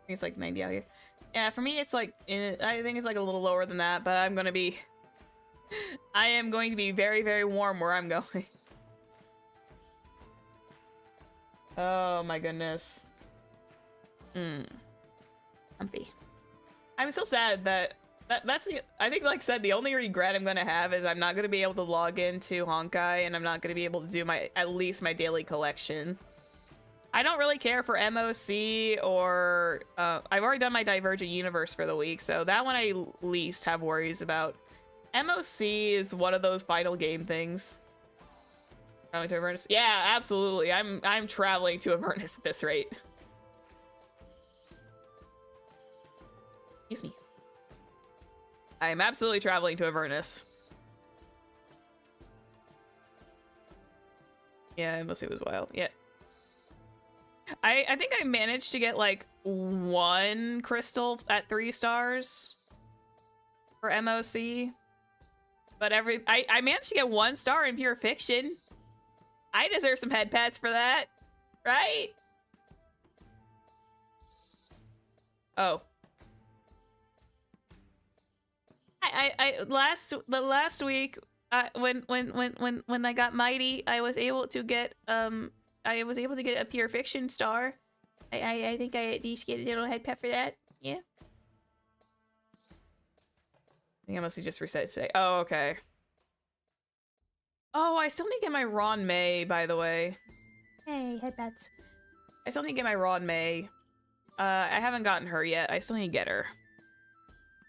I think it's 90 out here. Yeah, for me it's I think it's a little lower than that, but I am going to be very, very warm where I'm going. Oh my goodness. Comfy. I'm so sad that that's the, I think said, the only regret I'm gonna have is I'm not gonna be able to log into Honkai, and I'm not gonna be able to do at least my daily collection. I don't really care for MOC or I've already done my Divergent Universe for the week, so that one I least have worries about. MOC is one of those final game things. Traveling to Avernus? Yeah, absolutely. I'm traveling to Avernus at this rate. Excuse me. I am absolutely traveling to Avernus. Yeah, MOC was wild. Yeah. I think I managed to get like 1 crystal at 3 stars for MOC. But I managed to get 1 star in pure fiction. I deserve some head pats for that, right? Oh. The last week when I got mighty, I was able to get a pure fiction star. I think I at least get a little head pat for that. Yeah. I think I mostly just reset it today. Oh, okay. Oh, I still need to get my Ron May, by the way. Hey, headbats. I still need to get my Ron May. I haven't gotten her yet. I still need to get her.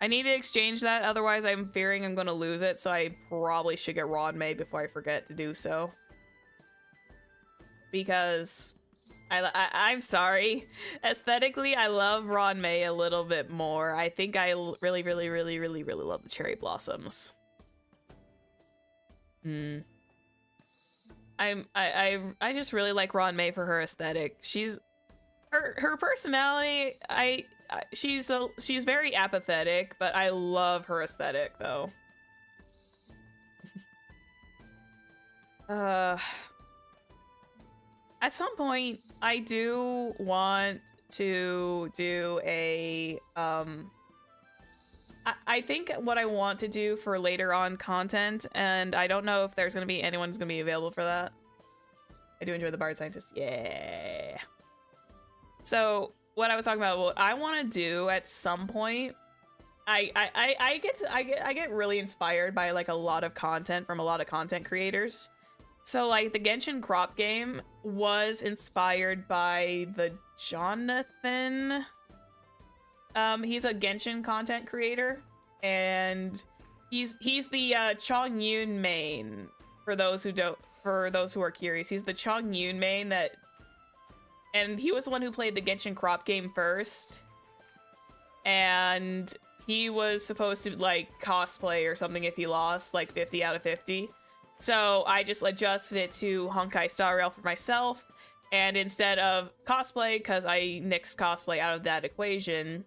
I need to exchange that, otherwise I'm fearing I'm gonna lose it, so I probably should get Ron May before I forget to do so. Because I'm sorry. Aesthetically, I love Ron May a little bit more. I think I really love the cherry blossoms. I just really like Ron May for her aesthetic. She's her personality. She's very apathetic, but I love her aesthetic though. At some point, I do want to do a I think what I want to do for later on content, and I don't know if there's gonna be anyone's gonna be available for that. I do enjoy the Bard Scientist. Yeah. So what I was talking about, what I want to do at some point, I get really inspired by like a lot of content from a lot of content creators. So like the Genshin crop game was inspired by the Jonathan. He's a Genshin content creator, and he's the Chongyun main. For those who are curious, he's the Chongyun main that, and he was the one who played the Genshin crop game first, and he was supposed to like cosplay or something if he lost like 50 out of 50. So I just adjusted it to Honkai Star Rail for myself, and instead of cosplay, because I nixed cosplay out of that equation,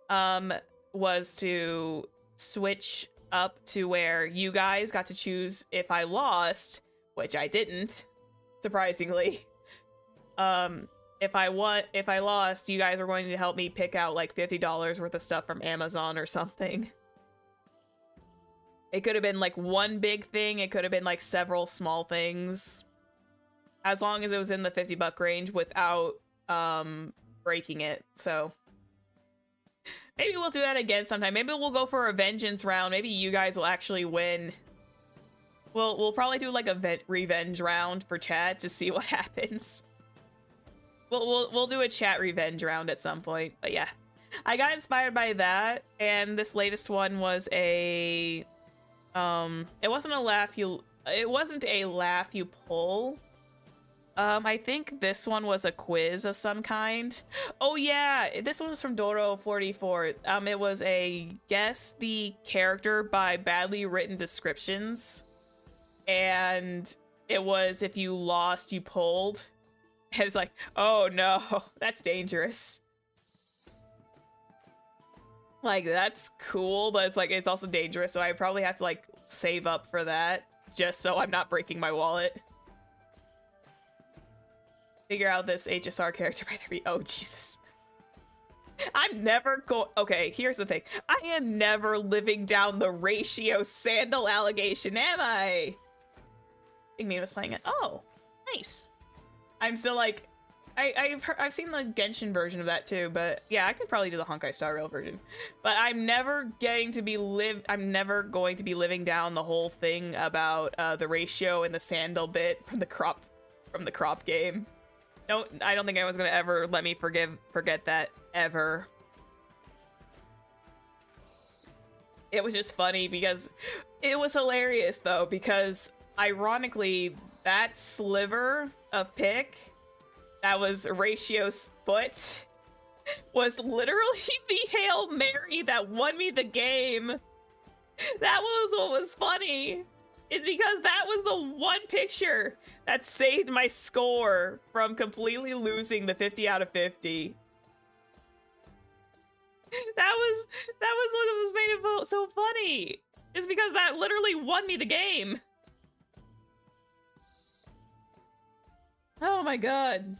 was to switch up to where you guys got to choose if I lost, which I didn't, surprisingly. If I lost, you guys were going to help me pick out like $50 worth of stuff from Amazon or something. It could have been like one big thing, it could have been like several small things. As long as it was in the $50 range without breaking it. So maybe we'll do that again sometime. Maybe we'll go for a vengeance round. Maybe you guys will actually win. We'll probably do like a revenge round for chat to see what happens. We'll do a chat revenge round at some point. But yeah, I got inspired by that, and this latest one was a it wasn't a laugh you pull. I think this one was a quiz of some kind. Oh yeah, this one was from Doro44. It was a guess the character by badly written descriptions. And it was if you lost, you pulled. And it's like, oh no, that's dangerous. Like, that's cool, but it's like, it's also dangerous, so I probably have to like save up for that just so I'm not breaking my wallet. Figure out this HSR character by 3. Oh, Jesus. I'm never okay, here's the thing. I am never living down the ratio sandal allegation, am I? I think Mia was playing it. Oh, nice. I'm still like, I've seen the Genshin version of that too, but yeah, I could probably do the Honkai Star Rail version. But I'm never going to be living down the whole thing about the ratio and the sandal bit from the crop game. No, I don't think anyone's gonna ever let me forget that ever. It was just funny because it was hilarious though, because ironically that sliver of pick that was Ratio's foot was literally the Hail Mary that won me the game. That was what was funny. is because that was the one picture that saved my score from completely losing the 50 out of 50. That was what made it so funny. Is because that literally won me the game. Oh my god.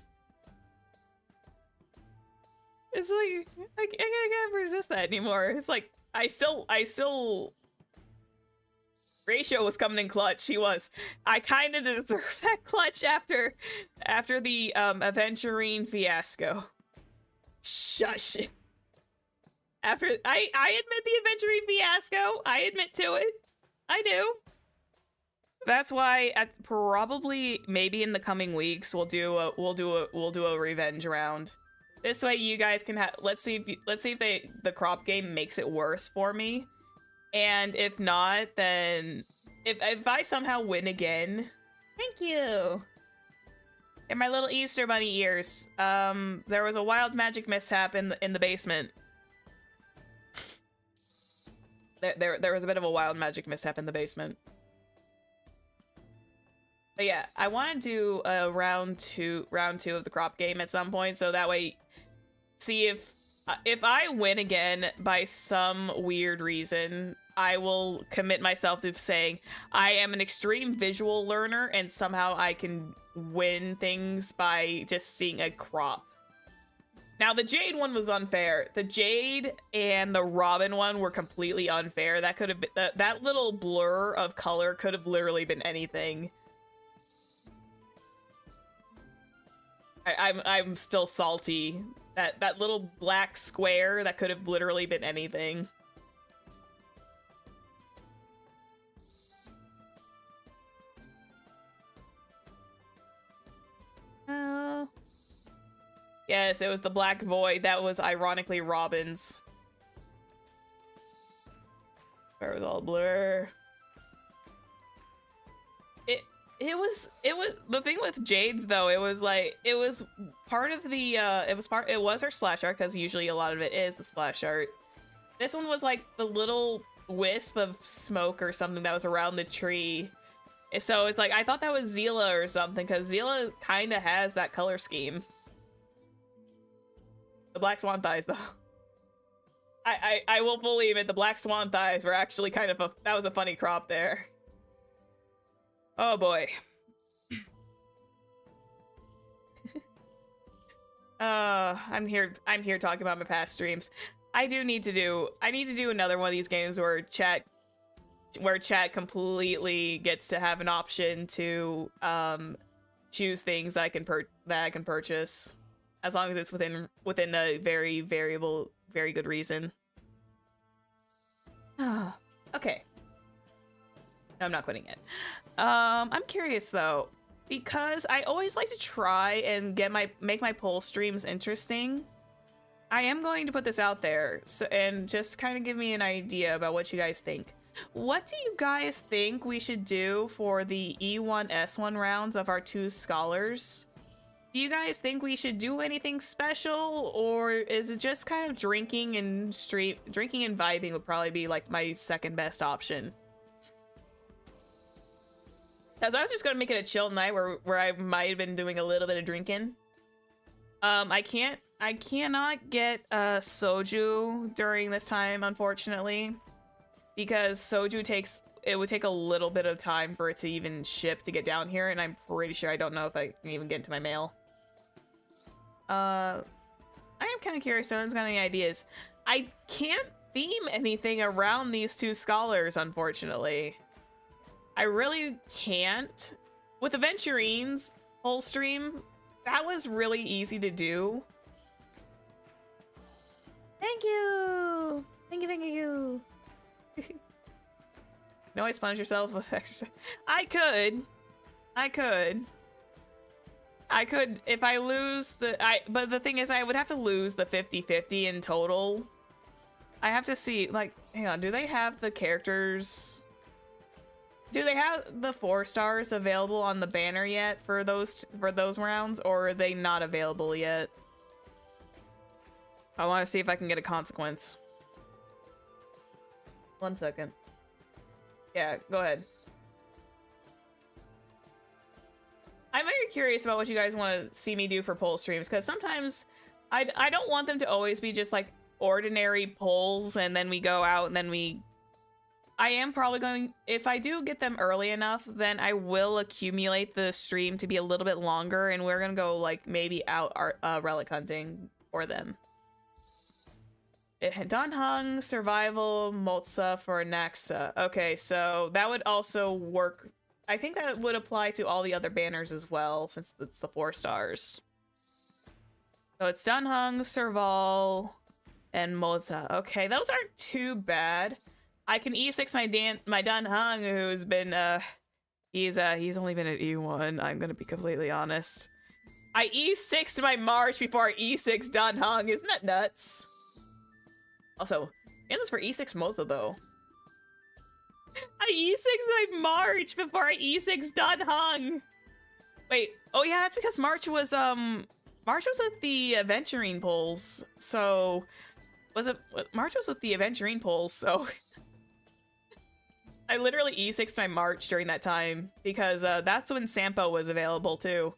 It's like I can't resist that anymore. It's like I still Ratio was coming in clutch. He was. I kind of deserve that clutch after the Aventurine fiasco. Shush. After I admit the Aventurine fiasco. I admit to it. I do. That's why at probably maybe in the coming weeks we'll do a revenge round. This way you guys can have. Let's see if the crop game makes it worse for me. And if not, then if I somehow win again, thank you. And my little Easter bunny ears. There was a wild magic mishap in the basement. There was a bit of a wild magic mishap in the basement. But yeah, I want to do a round two of the crop game at some point, so that way, see if I win again by some weird reason, I will commit myself to saying I am an extreme visual learner and somehow I can win things by just seeing a crop. Now, the Jade one was unfair. The Jade and the Robin one were completely unfair. That could have been that little blur of color could have literally been anything. I'm still salty. That little black square, that could have literally been anything. Yes, it was the black void. That was ironically Robin's. Where was all blur. It was the thing with Jade's though. It was part of the it was her splash art, because usually a lot of it is the splash art. This one was like the little wisp of smoke or something that was around the tree. So it's like I thought that was Zila or something, because Zila kind of has that color scheme. The black swan thighs though. I will fully admit the black swan thighs were actually kind of that was a funny crop there. Oh boy. I'm here talking about my past streams. I need to do another one of these games where chat completely gets to have an option to choose things that I can purchase, as long as it's within a very good reason. Okay. No, I'm not quitting it. I'm curious though, because I always like to try and make my poll streams interesting. I am going to put this out there, and just kind of give me an idea about what you guys think. What do you guys think we should do for the E1 S1 rounds of our 2 scholars? Do you guys think we should do anything special, or is it just kind of drinking and vibing would probably be like my second best option? Because I was just gonna make it a chill night where I might have been doing a little bit of drinking. I cannot get soju during this time, unfortunately, because soju would take a little bit of time for it to even ship to get down here, and I'm pretty sure I don't know if I can even get into my mail. I am kind of curious. Someone's got any ideas? I can't theme anything around these 2 scholars, unfortunately. I really can't. With Aventurines whole stream, that was really easy to do. Thank you. Thank you. You always sponge yourself with exercise. I could if I lose but the thing is I would have to lose the 50-50 in total. I have to see, like, hang on, do they have the characters? Do they have the 4 stars available on the banner yet for those rounds, or are they not available yet? I want to see if I can get a consequence. 1 second. Yeah, go ahead. I'm very curious about what you guys want to see me do for poll streams, because sometimes I don't want them to always be just like ordinary polls and then we go out and then we... I am probably going... If I do get them early enough, then I will accumulate the stream to be a little bit longer, and we're going to go like maybe out relic hunting for them. It had Dunhung, Survival, Motsa for Naxa. Okay, so that would also work. I think that would apply to all the other banners as well, since it's the 4 stars. So it's Dunhung, Serval, and Motsa. Okay, those aren't too bad. I can E6 my Dunhung, who's been he's only been at E1. I'm gonna be completely honest. I E6'd my March before I E6 Dunhung. Isn't that nuts? Also, this is for E6 Moza though. I E6'd my March before I E6 Dunhung. Wait, oh yeah, that's because March was with the Aventurine polls. So March was with the Aventurine polls, so I literally E6'd my March during that time because that's when Sampo was available too.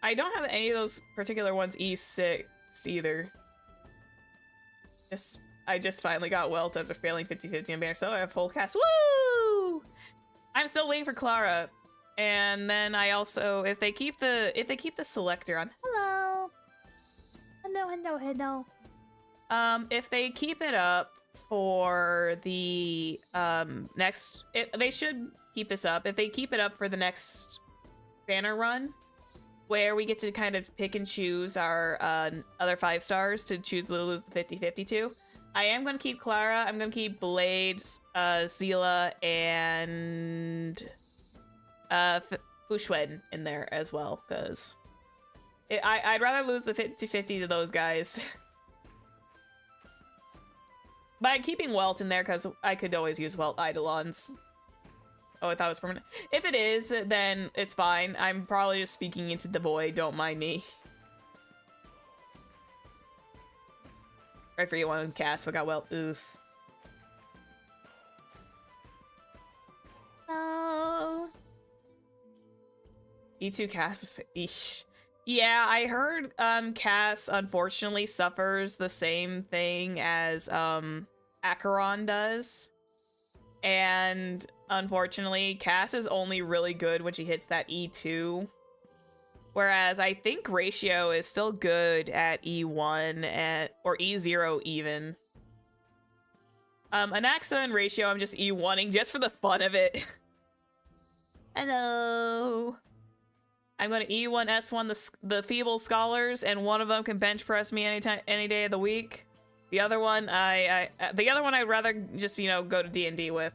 I don't have any of those particular ones E6 either. I just finally got Welt after failing 50-50 on banner, so I have full cast. Woo! I'm still waiting for Clara. And then I also, if they keep the selector on, hello. If they keep it up for the next, they should keep this up. If they keep it up for the next banner run, where we get to kind of pick and choose our other 5 stars to choose to lose the 50-50 to. I am going to keep Clara. I'm going to keep Blade, Zila, and Fushuen in there as well, because I'd rather lose the 50-50 to those guys. But I'm keeping Welt in there because I could always use Welt Eidolons. Oh, I thought it was permanent. If it is, then it's fine. I'm probably just speaking into the void. Don't mind me. Right for you one cast, so I got well. Oof. No. E2 cast is... Eesh. Yeah, I heard Cass unfortunately suffers the same thing as Acheron does. And unfortunately, Cass is only really good when she hits that E2. Whereas I think Ratio is still good at E1 or E0 even. Anaxa and Ratio, I'm just E1ing just for the fun of it. Hello. I'm going to E1 S1 the Feeble Scholars, and one of them can bench press me any day of the week. The other one, I'd rather just, you know, go to D&D with.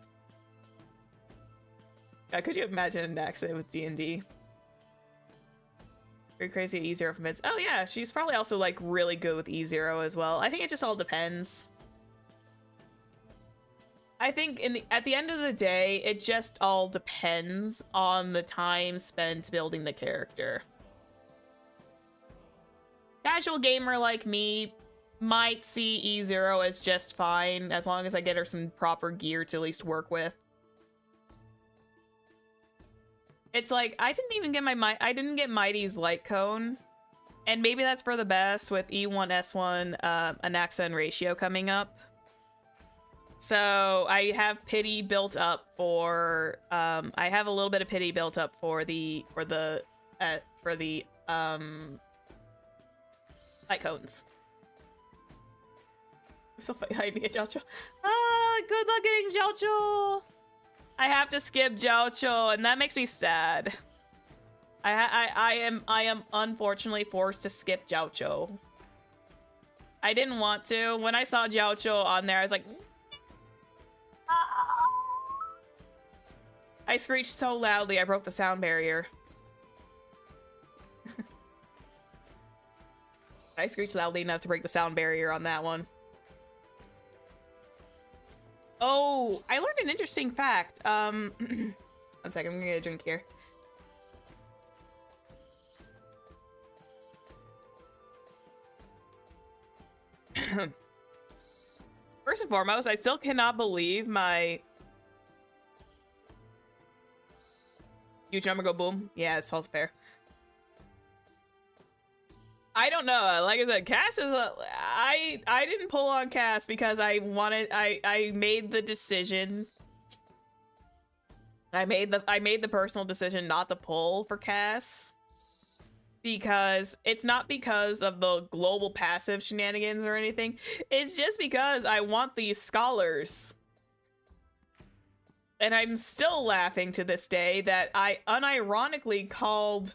Could you imagine an accident with D&D? Very crazy at E0 for mids. Oh yeah, she's probably also like really good with E0 as well. I think it just all depends. I think at the end of the day, it just all depends on the time spent building the character. Casual gamer like me might see E0 as just fine, as long as I get her some proper gear to at least work with. It's like, I didn't get Mighty's Light Cone, and maybe that's for the best with E1, S1, Anaxa, and Ratio coming up. So I have pity built up for, I have a little bit of pity built up for the light cones. I'm so hiding at Jiaoqiu. Ah, good luck getting Jiaoqiu. I have to skip Jiaoqiu, and that makes me sad. I am unfortunately forced to skip Jiaoqiu. I didn't want to. When I saw Jiaoqiu on there, I was like, I screeched so loudly I broke the sound barrier. I screeched loudly enough to break the sound barrier on that one. Oh, I learned an interesting fact. One second, I'm gonna get a drink here. First and foremost, I still cannot believe my Huge number go boom. Yeah, it's also fair. I don't know. Like I said, Cass is a... I didn't pull on Cass because I wanted... I made the decision... I made the personal decision not to pull for Cass. Because it's not because of the global passive shenanigans or anything. It's just because I want these scholars. And I'm still laughing to this day that I unironically called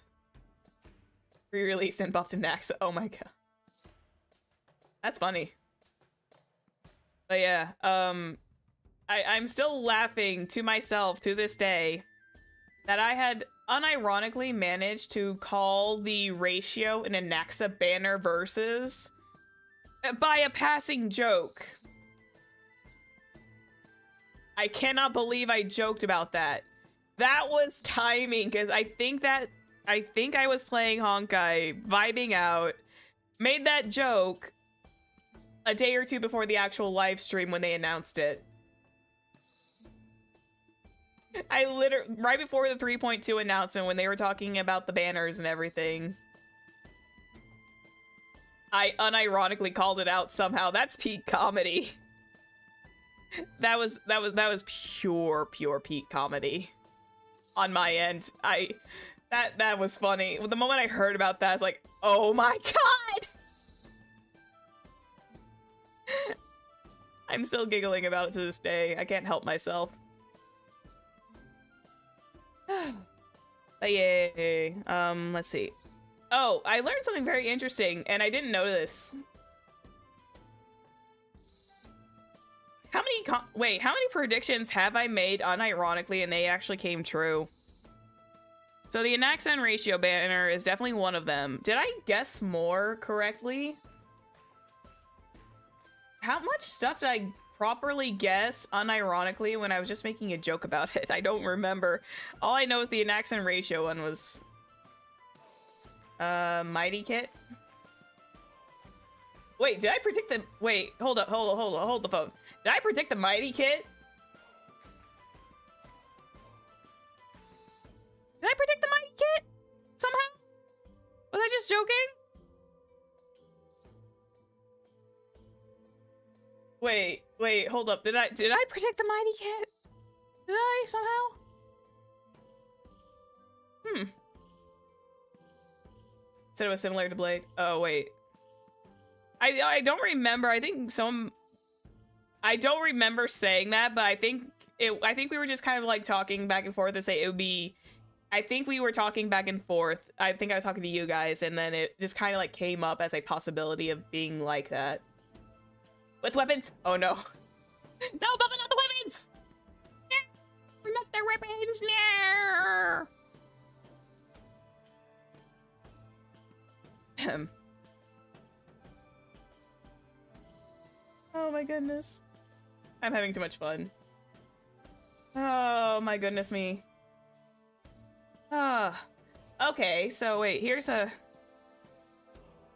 re-release and buffed to Naxa. Oh my god. That's funny. But yeah, I'm still laughing to myself to this day that I had unironically managed to call the ratio in a Naxa banner versus by a passing joke. I cannot believe I joked about that. That was timing, because I think I was playing Honkai, vibing out, made that joke a day or two before the actual live stream when they announced it. I literally, right before the 3.2 announcement when they were talking about the banners and everything, I unironically called it out somehow. That's peak comedy. That was pure peak comedy on my end. That was funny. The moment I heard about that, I was like, oh my god! I'm still giggling about it to this day. I can't help myself. But yay. Let's see. Oh, I learned something very interesting, and I didn't know this. How many predictions have I made unironically and they actually came true? So the Anaxen ratio banner is definitely one of them. Did I guess more correctly? How much stuff did I properly guess unironically when I was just making a joke about it? I don't remember. All I know is the Anaxen ratio one was Mighty Kit. Wait, did I predict the... Wait, hold up, hold the phone. Did I predict the Mighty Kit? Did I predict the Mighty Kit? Somehow? Was I just joking? Wait, hold up. Did I predict the Mighty Kit? Did I somehow? Said it was similar to Blade. Oh, wait. I don't remember. I don't remember saying that, but I think we were just kind of like talking back and forth to say it would be... I think we were talking back and forth. I think I was talking to you guys, and then it just kind of like came up as a possibility of being like that. With weapons? Oh no. No, Bubba, not the weapons! No! Not the weapons, no! Oh my goodness. I'm having too much fun. Oh my goodness me. Okay, so wait, here's a...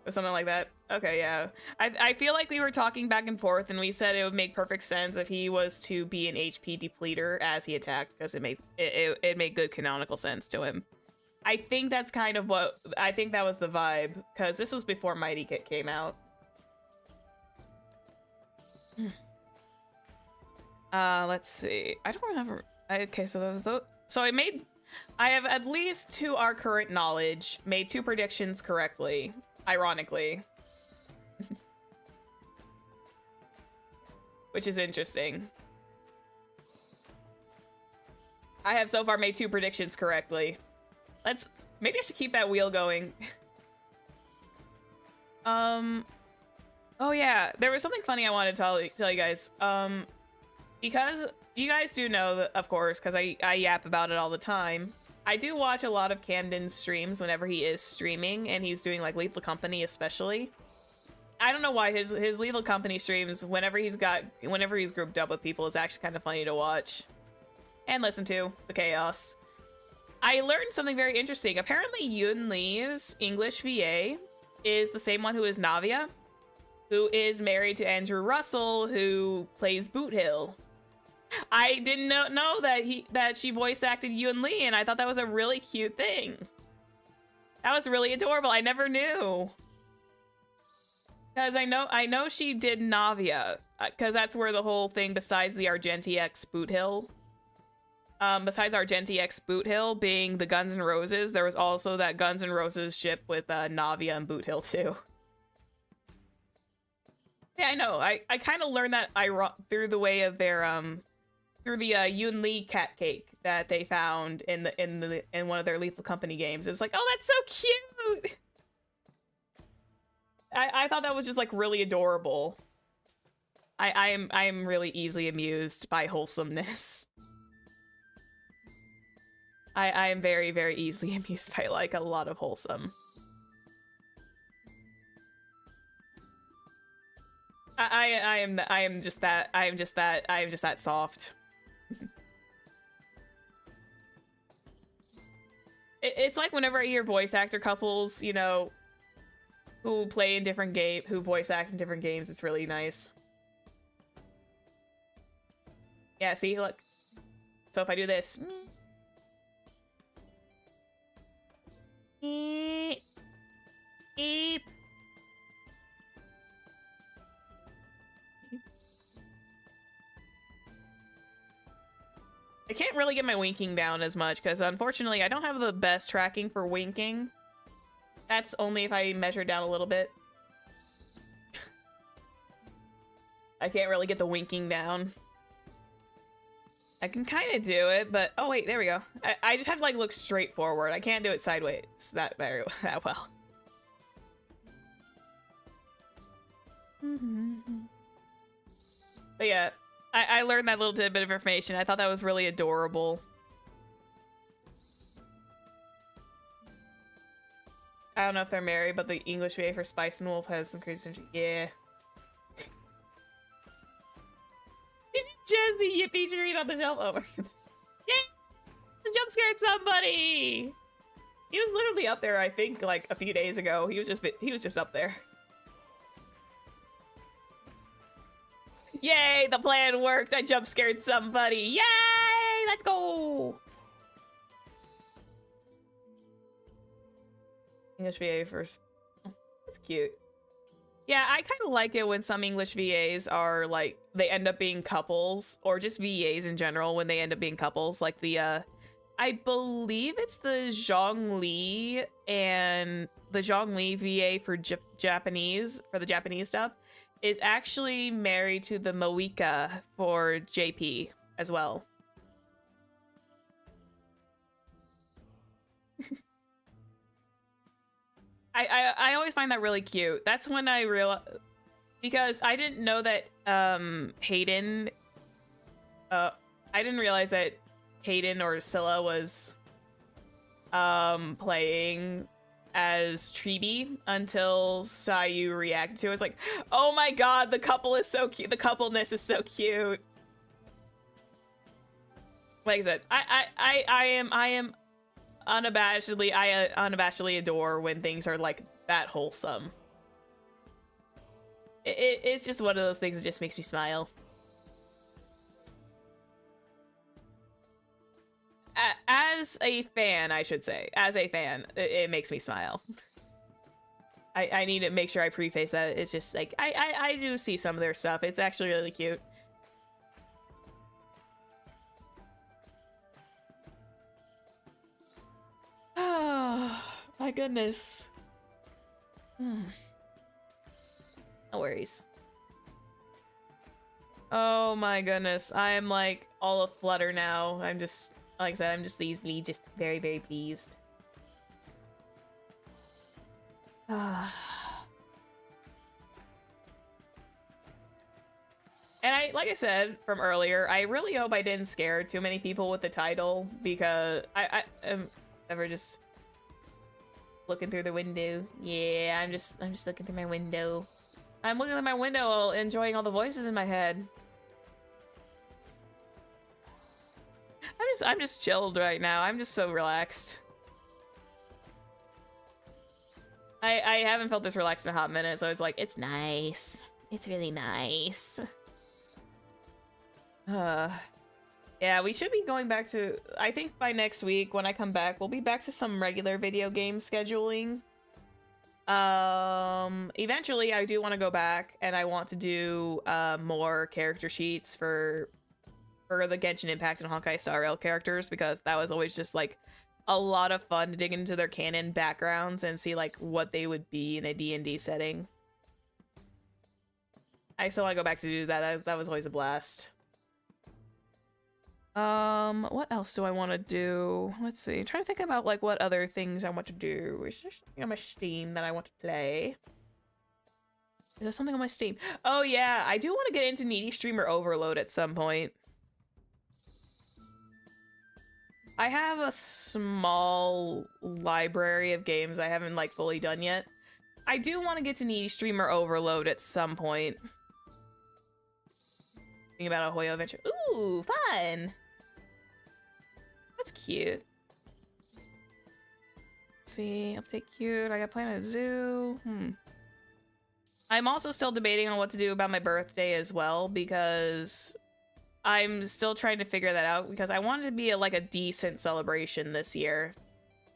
Or something like that. Okay, yeah. I feel like we were talking back and forth and we said it would make perfect sense if he was to be an HP depleter as he attacked, because it made good canonical sense to him. I think that's kind of what... I think that was the vibe, because this was before Mighty Kit came out. Let's see. I don't remember. Okay, so that was the... So I have, at least to our current knowledge, made 2 predictions correctly. Ironically. Which is interesting. I have so far made 2 predictions correctly. Maybe I should keep that wheel going. Oh yeah, there was something funny I wanted to tell you guys. Because you guys do know that, of course, because I yap about it all the time. I do watch a lot of Camden's streams whenever he is streaming, and he's doing like Lethal Company especially. I don't know why his Lethal Company streams, whenever he's grouped up with people, is actually kind of funny to watch and listen to the chaos. I learned something very interesting. Apparently, Yun Lee's English VA is the same one who is Navia, who is married to Andrew Russell, who plays Boot Hill. I didn't know that she voice acted Yun Lee, and I thought that was a really cute thing. That was really adorable. I never knew. Because I know she did Navia, because that's where the whole thing, besides the Argenti X Boot Hill, besides Argenti X Boot Hill being the Guns N' Roses, there was also that Guns N' Roses ship with Navia and Boot Hill too. Yeah, I know. I kind of learned that through the way of their through the Yun Lee cat cake that they found in one of their Lethal Company games. It's like, oh, that's so cute. I thought that was just like really adorable. I am really easily amused by wholesomeness. I am very, very easily amused by like a lot of wholesome. I am just that soft. It's like whenever I hear voice actor couples, you know, who play in different who voice act in different games, it's really nice. Yeah, see, look. So if I do this. Eep. Eep. I can't really get my winking down as much because unfortunately I don't have the best tracking for winking. That's only if I measure down a little bit. I can't really get the winking down. I can kind of do it, but oh wait, there we go. I just have to like look straight forward. I can't do it sideways that well. But yeah, I learned that little tidbit of information. I thought that was really adorable. I don't know if they're married, but the English VA for Spice and Wolf has some crazy synergy. Yeah. Did you just see Yippee read on the shelf? Oh my goodness. Yeah! I jump scared somebody! He was literally up there, I think, like a few days ago. He was just up there. Yay! The plan worked! I jump scared somebody! Yay! Let's go! English VA first. Oh, that's cute. Yeah, I kind of like it when some English VAs are like, they end up being couples, or just VAs in general when they end up being couples. Like the, I believe it's the Zhongli and the Zhongli VA for Japanese, for the Japanese stuff, is actually married to the Moika for JP as well. I always find that really cute. That's when I realized, because I didn't know that Hayden, I didn't realize that Hayden or Scylla was playing as Treeby until Sayu reacted to it. I was like, oh my god, the couple is so cute. The coupleness is so cute. Like I said, I am unabashedly adore when things are like that wholesome. It's just one of those things that just makes me smile. As a fan, I should say, as a fan, it makes me smile. I need to make sure I preface that. It's just like I do see some of their stuff. It's actually really cute. Oh, my goodness. No worries. Oh my goodness. I am like all aflutter now. I'm just, like I said, I'm just easily just very, very pleased. And like I said from earlier, I really hope I didn't scare too many people with the title, because I am ever just looking through the window. Yeah, I'm just looking through my window. I'm looking at my window, enjoying all the voices in my head. I'm just chilled right now. I'm just so relaxed. I haven't felt this relaxed in a hot minute, so it's like, it's nice. It's really nice. Yeah, we should be going back to, I think by next week when I come back, we'll be back to some regular video game scheduling. Eventually I do want to go back and I want to do more character sheets for the Genshin Impact and Honkai Star Rail characters, because that was always just like a lot of fun to dig into their canon backgrounds and see like what they would be in a D&D setting. I still want to go back to do that. That was always a blast. What else do I want to do? Let's see. I'm trying to think about like what other things I want to do. Is there something on my Steam that I want to play? Is there something on my Steam? Oh yeah, I do want to get into Needy Streamer Overload at some point. I have a small library of games I haven't like fully done yet. I do want to get to Needy Streamer Overload at some point. Thinking about a Hoyo adventure. Ooh, fun! That's cute. Let's see, update cute. I got Planet Zoo. I'm also still debating on what to do about my birthday as well, because I'm still trying to figure that out, because I want it to be like a decent celebration this year.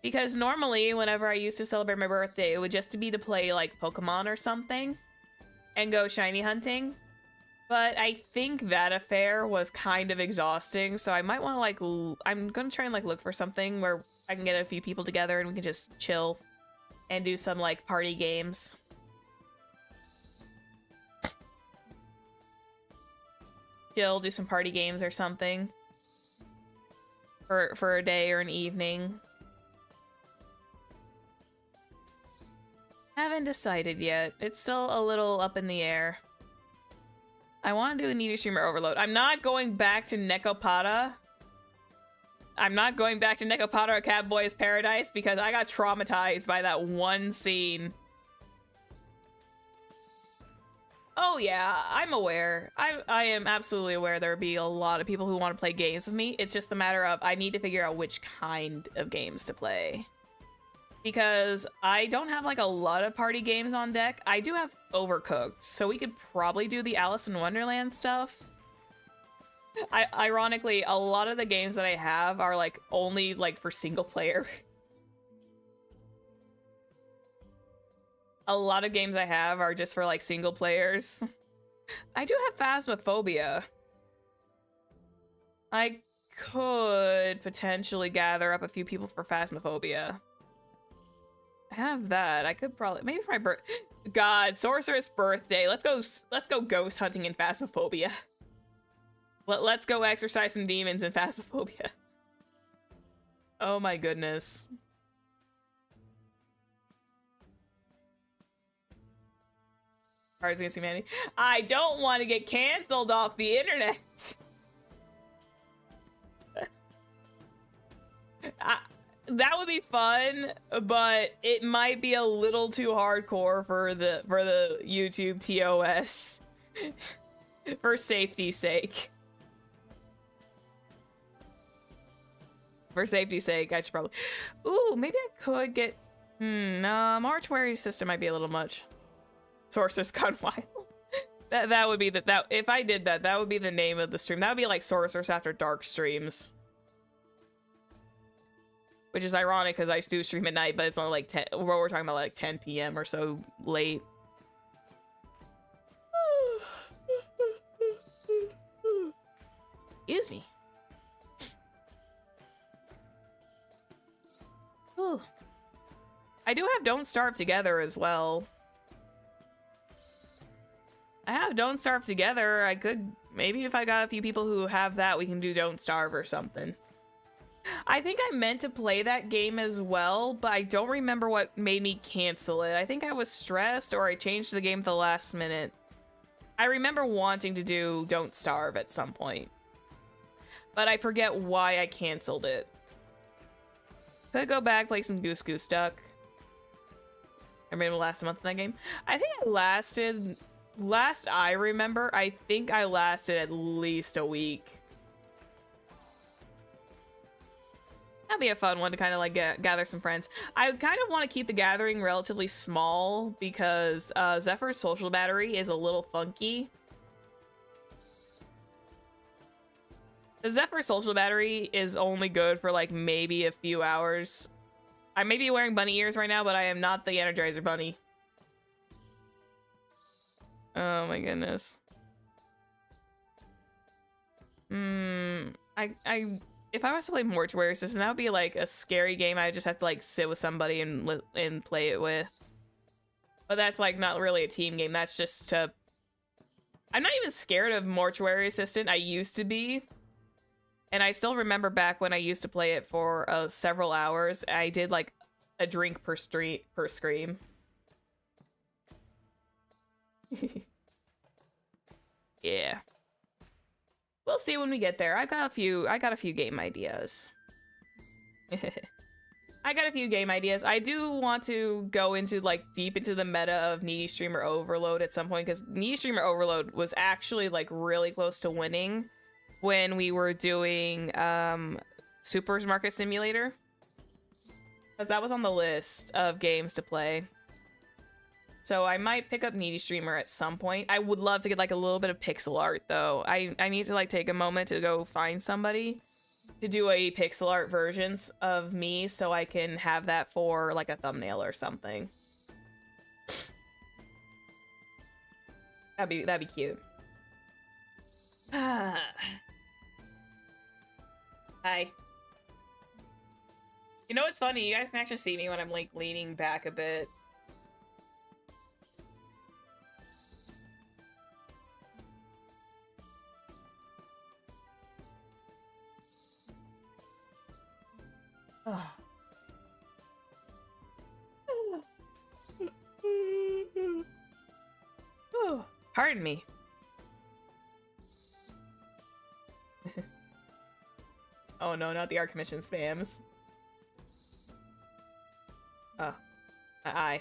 Because normally, whenever I used to celebrate my birthday, it would just be to play like Pokemon or something and go shiny hunting. But I think that affair was kind of exhausting, so I might want to like, I'm gonna try and like look for something where I can get a few people together and we can just chill and do some like party games. Chill, do some party games or something for a day or an evening. Haven't decided yet. It's still a little up in the air. I want to do a Needy Streamer Overload. I'm not going back to Nekopata. I'm not going back to Nekopata or Catboy's Paradise because I got traumatized by that one scene. Oh yeah, I'm aware. I am absolutely aware there'll be a lot of people who want to play games with me. It's just a matter of I need to figure out which kind of games to play. Because I don't have like a lot of party games on deck. I do have Overcooked, so we could probably do the Alice in Wonderland stuff. Ironically, a lot of the games that I have are like only like for single player. A lot of games I have are just for like single players. I do have Phasmophobia. I could potentially gather up a few people for Phasmophobia. I have that. I could probably maybe for my God, Sorceress birthday. Let's go ghost hunting in Phasmophobia. Let's go exercise some demons in Phasmophobia. Oh my goodness. Cards Against Humanity. I don't want to get canceled off the internet. That would be fun, but it might be a little too hardcore for the YouTube TOS. For safety's sake. For safety's sake, I should probably... Ooh, maybe I could get... no, Mortuary System might be a little much. Sorceress Gone Wild. that would be that if I did that, that would be the name of the stream. That would be like Sorceress After Dark streams. Which is ironic because I do stream at night, but it's only like 10, we're talking about like 10 p.m. or so late. Excuse me. Ooh. I do have Don't Starve Together as well. I have Don't Starve Together. I could, maybe if I got a few people who have that, we can do Don't Starve or something. I think I meant to play that game as well, but I don't remember what made me cancel it. I think I was stressed or I changed the game at the last minute. I remember wanting to do Don't Starve at some point, but I forget why I canceled it. Could go back, play some Goose Goose Duck. I remember last month in that game. I think I lasted, last I remember, I think I lasted at least a week. That'd be a fun one to kind of like gather some friends. I kind of want to keep the gathering relatively small because Zephyr's social battery is a little funky. The Zephyr social battery is only good for like maybe a few hours. I may be wearing bunny ears right now, but I am not the Energizer Bunny. Oh my goodness. If I was to play Mortuary Assistant, that would be like a scary game. I just have to like sit with somebody and play it with. But that's like not really a team game. That's just to. I'm not even scared of Mortuary Assistant. I used to be. And I still remember back when I used to play it for several hours. I did like a drink per scream. Yeah. We'll see when we get there. I got a few game ideas. I got a few game ideas. I do want to go into like deep into the meta of Needy Streamer Overload at some point, because Needy Streamer Overload was actually like really close to winning when we were doing Supermarket Simulator, because that was on the list of games to play. So I might pick up Needy Streamer at some point. I would love to get like a little bit of pixel art though. I need to like take a moment to go find somebody to do a pixel art versions of me so I can have that for like a thumbnail or something. That'd be cute. Hi. You know what's funny? You guys can actually see me when I'm like leaning back a bit. Oh. Oh, pardon me. Oh no, not the art commission spams. Oh. Huh?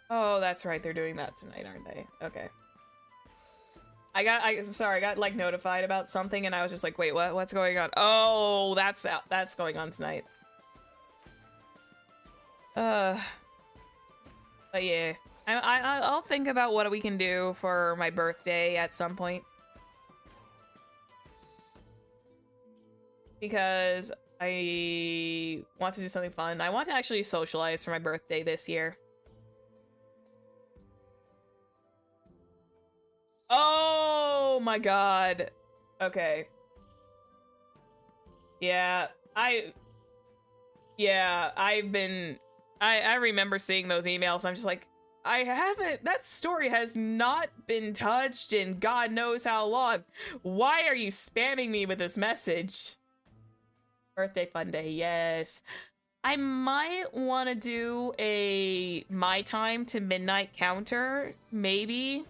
Oh, that's right. They're doing that tonight, aren't they? Okay. I'm sorry, I got like notified about something and I was just like, wait, what? What's going on? Oh, that's going on tonight. But yeah. I'll think about what we can do for my birthday at some point. Because I want to do something fun. I want to actually socialize for my birthday this year. Oh my god. Okay. Yeah, I remember seeing those emails. I'm just like, that story has not been touched in God knows how long. Why are you spamming me with this message? Birthday fun day, yes. I might want to do a my time to midnight counter, maybe.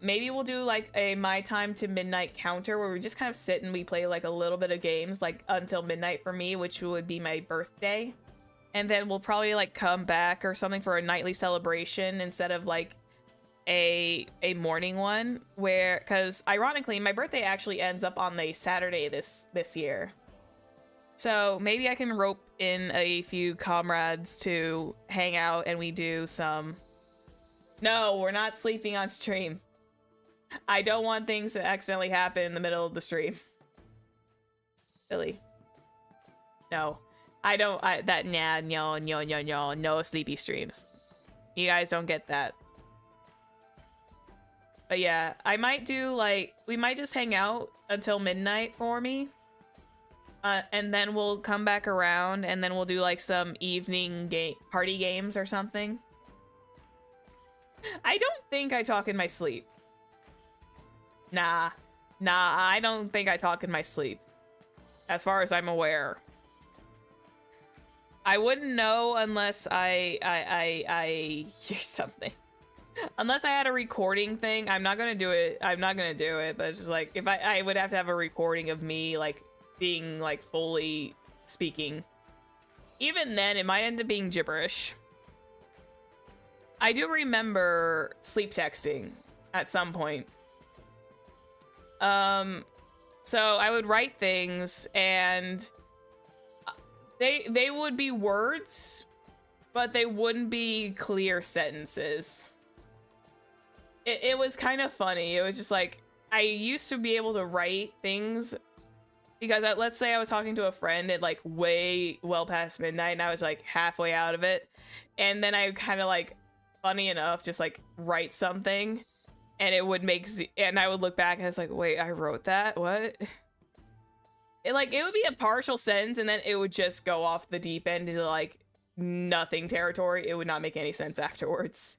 Maybe we'll do like a my time to midnight counter where we just kind of sit and we play like a little bit of games like until midnight for me, which would be my birthday. And then we'll probably like come back or something for a nightly celebration instead of like a morning one, where, because ironically my birthday actually ends up on a Saturday this year. So maybe I can rope in a few comrades to hang out and we do some. No, we're not sleeping on stream. I don't want things to accidentally happen in the middle of the stream. Silly. No. No sleepy streams. You guys don't get that. But yeah, I might do like, we might just hang out until midnight for me. And then we'll come back around and then we'll do like some evening party games or something. I don't think I talk in my sleep. Nah, I don't think I talk in my sleep. As far as I'm aware. I wouldn't know unless I hear something. Unless I had a recording thing, I'm not gonna do it. But it's just like, if I would have to have a recording of me like being like fully speaking. Even then, it might end up being gibberish. I do remember sleep texting at some point. So I would write things and they would be words, but they wouldn't be clear sentences. it was kind of funny. It was just like, I used to be able to write things because let's say I was talking to a friend at like way well past midnight and I was like halfway out of it. And then I kind of like, funny enough, just like write something and it would make, and I would look back and it's like, wait, I wrote that? What? It would be a partial sentence and then it would just go off the deep end into like nothing territory. It would not make any sense afterwards.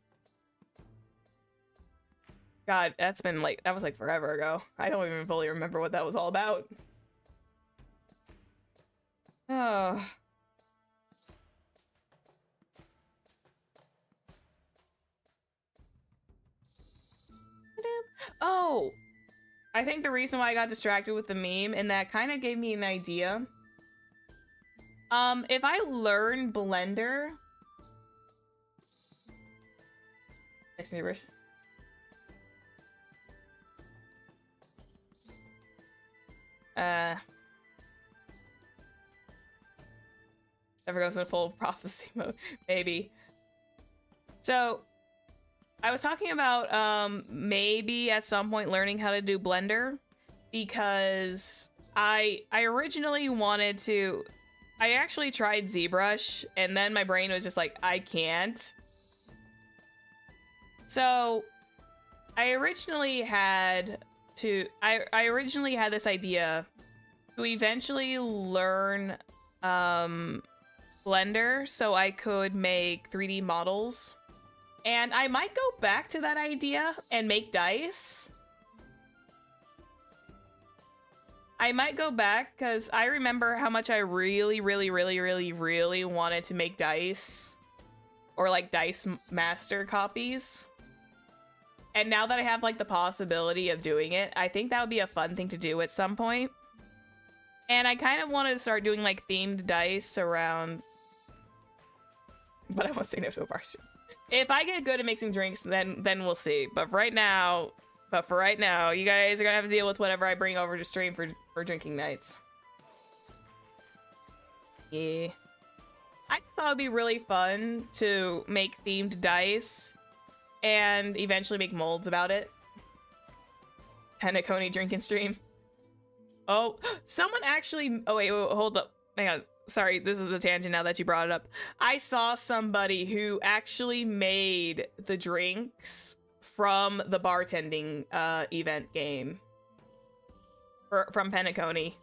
God, that was like forever ago. I don't even fully remember what that was all about. Oh. Oh, I think the reason why I got distracted with the meme and that kind of gave me an idea. If I learn Blender, next universe. Never goes in full prophecy mode, maybe. So, I was talking about maybe at some point learning how to do Blender because I originally wanted to. I actually tried ZBrush and then my brain was just like, I can't. So, I originally had this idea to eventually learn Blender so I could make 3D models. And I might go back to that idea and make dice. I might go back because I remember how much I really wanted to make dice. Or like dice master copies. And now that I have like the possibility of doing it, I think that would be a fun thing to do at some point. And I kind of wanted to start doing like themed dice around... But I won't say no to a bar soon. If I get good at mixing drinks, then we'll see. But for right now, you guys are gonna have to deal with whatever I bring over to stream for drinking nights. Yeah. I just thought it'd be really fun to make themed dice and eventually make molds about it. Penacony drinking stream. Oh, someone actually... Oh, wait, hold up. Hang on. Sorry, this is a tangent now that you brought it up. I saw somebody who actually made the drinks from the bartending event game from Penacony.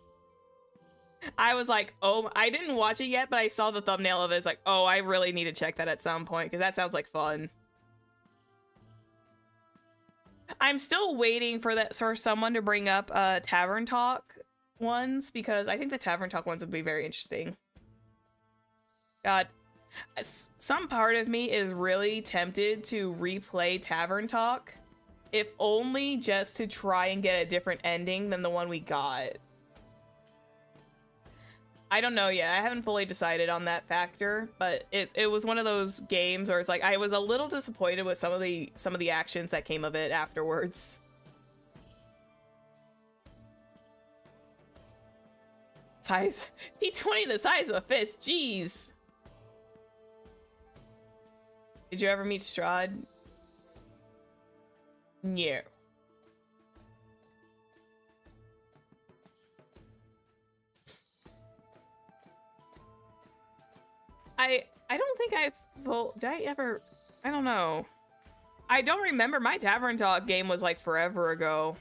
I was like, oh, I didn't watch it yet, but I saw the thumbnail of it. It's like, oh, I really need to check that at some point because that sounds like fun. I'm still waiting for someone to bring up Tavern Talk ones because I think the Tavern Talk ones would be very interesting. God, some part of me is really tempted to replay Tavern Talk, if only just to try and get a different ending than the one we got. I don't know yet. I haven't fully decided on that factor, but it was one of those games where it's like I was a little disappointed with some of the actions that came of it afterwards. Size D20 the size of a fist. Jeez. Did you ever meet Strahd? No. I don't think did I ever... I don't know. I don't remember. My Tavern Talk game was like forever ago.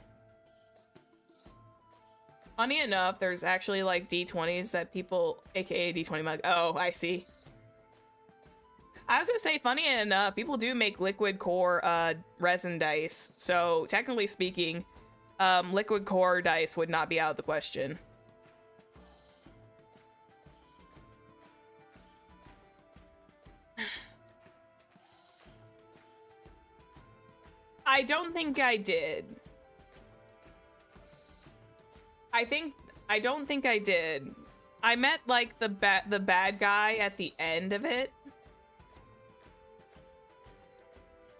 Funny enough, there's actually like D20s that people, aka D20 mug. Oh, I see. I was gonna say, funny enough, people do make liquid core resin dice. So technically speaking, liquid core dice would not be out of the question. I don't think I did. I don't think I did. I met like the bad guy at the end of it.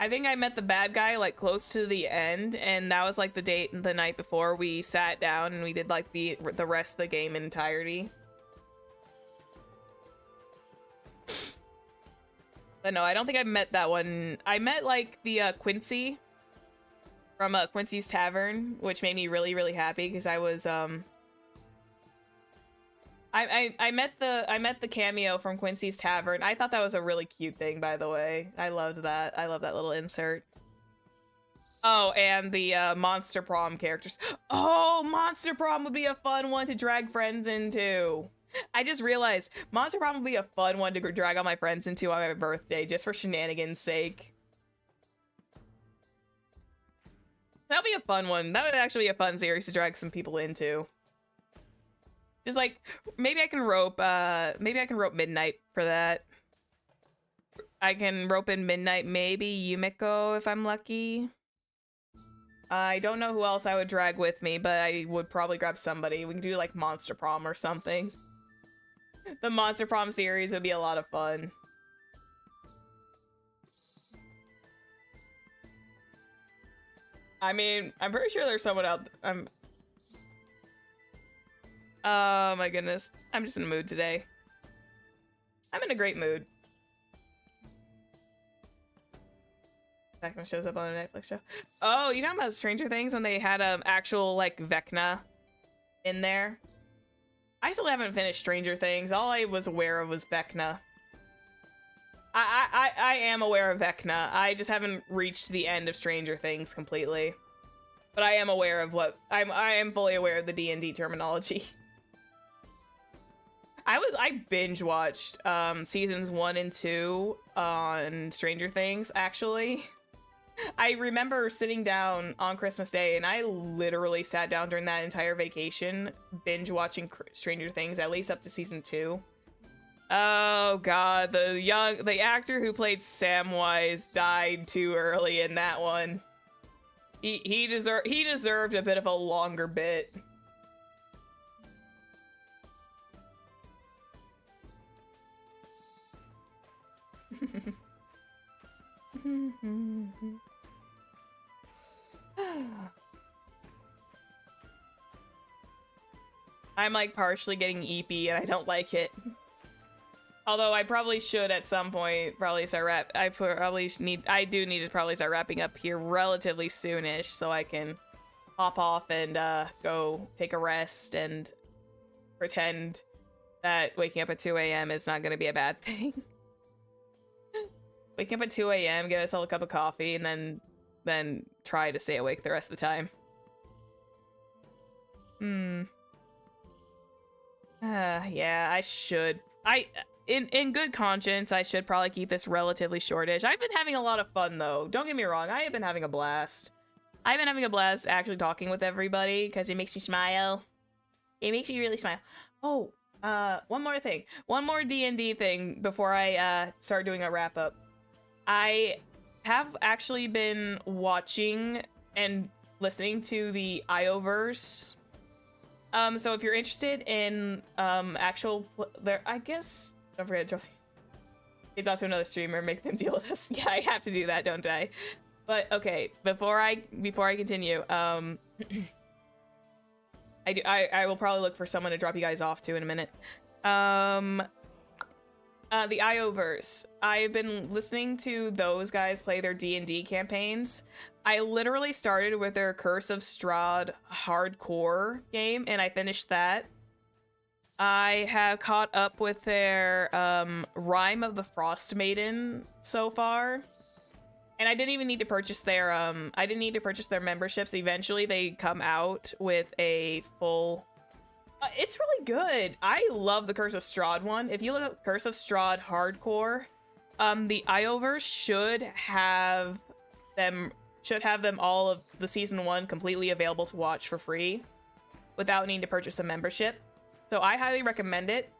I think I met the bad guy like close to the end, and that was like the night before we sat down and we did like the rest of the game in entirety. But no, I don't think I met that one. I met like the Quincy from Quincy's Tavern, which made me really, really happy because I was I met the cameo from Quincy's Tavern. I thought that was a really cute thing, by the way. I loved that. I love that little insert. Oh, and the Monster Prom characters. Oh, Monster Prom would be a fun one to drag friends into. I just realized Monster Prom would be a fun one to drag all my friends into on my birthday, just for shenanigans' sake. That'd be a fun one. That would actually be a fun series to drag some people into. Just like, maybe I can rope Midnight for that. I can rope in Midnight, maybe Yumiko if I'm lucky. I don't know who else I would drag with me, but I would probably grab somebody. We can do like Monster Prom or something. The Monster Prom series would be a lot of fun. I mean, I'm pretty sure there's someone out there. Oh my goodness. I'm just in a mood today. I'm in a great mood. Vecna shows up on a Netflix show. Oh, you talking about Stranger Things when they had actual like Vecna in there? I still haven't finished Stranger Things. All I was aware of was Vecna. I am aware of Vecna. I just haven't reached the end of Stranger Things completely. But I am aware of what I am fully aware of the D&D terminology. I binge watched seasons 1 and 2 on Stranger Things actually. I remember sitting down on Christmas Day and I literally sat down during that entire vacation binge watching Stranger Things at least up to season 2. Oh god, the actor who played Samwise died too early in that one. He deserved a bit of a longer bit. I'm like partially getting eepy and I don't like it. Although I probably should at some point probably start I do need to probably start wrapping up here relatively soonish so I can hop off and go take a rest and pretend that waking up at 2 a.m. is not going to be a bad thing. Waking up at 2 a.m., get myself a cup of coffee, and then try to stay awake the rest of the time. Yeah, I should. In good conscience, I should probably keep this relatively shortish. I've been having a lot of fun, though. Don't get me wrong. I have been having a blast. I've been having a blast actually talking with everybody, because it makes me smile. It makes me really smile. Oh, one more thing. One more D&D thing before I start doing a wrap-up. I have actually been watching and listening to the IOverse. So if you're interested in actual I guess don't forget to it's out to another streamer, make them deal with this. Yeah, I have to do that, don't I? But okay, before I continue, I will probably look for someone to drop you guys off to in a minute. The IOverse. I've been listening to those guys play their D&D campaigns. I literally started with their Curse of Strahd hardcore game, and I finished that. I have caught up with their Rime of the Frost Maiden so far. And I didn't even need to purchase their memberships. Eventually they come out with a full it's really good. I love the Curse of Strahd one. If you look up Curse of Strahd hardcore, the IOverse should have them all of the season 1 completely available to watch for free without needing to purchase a membership. So I highly recommend it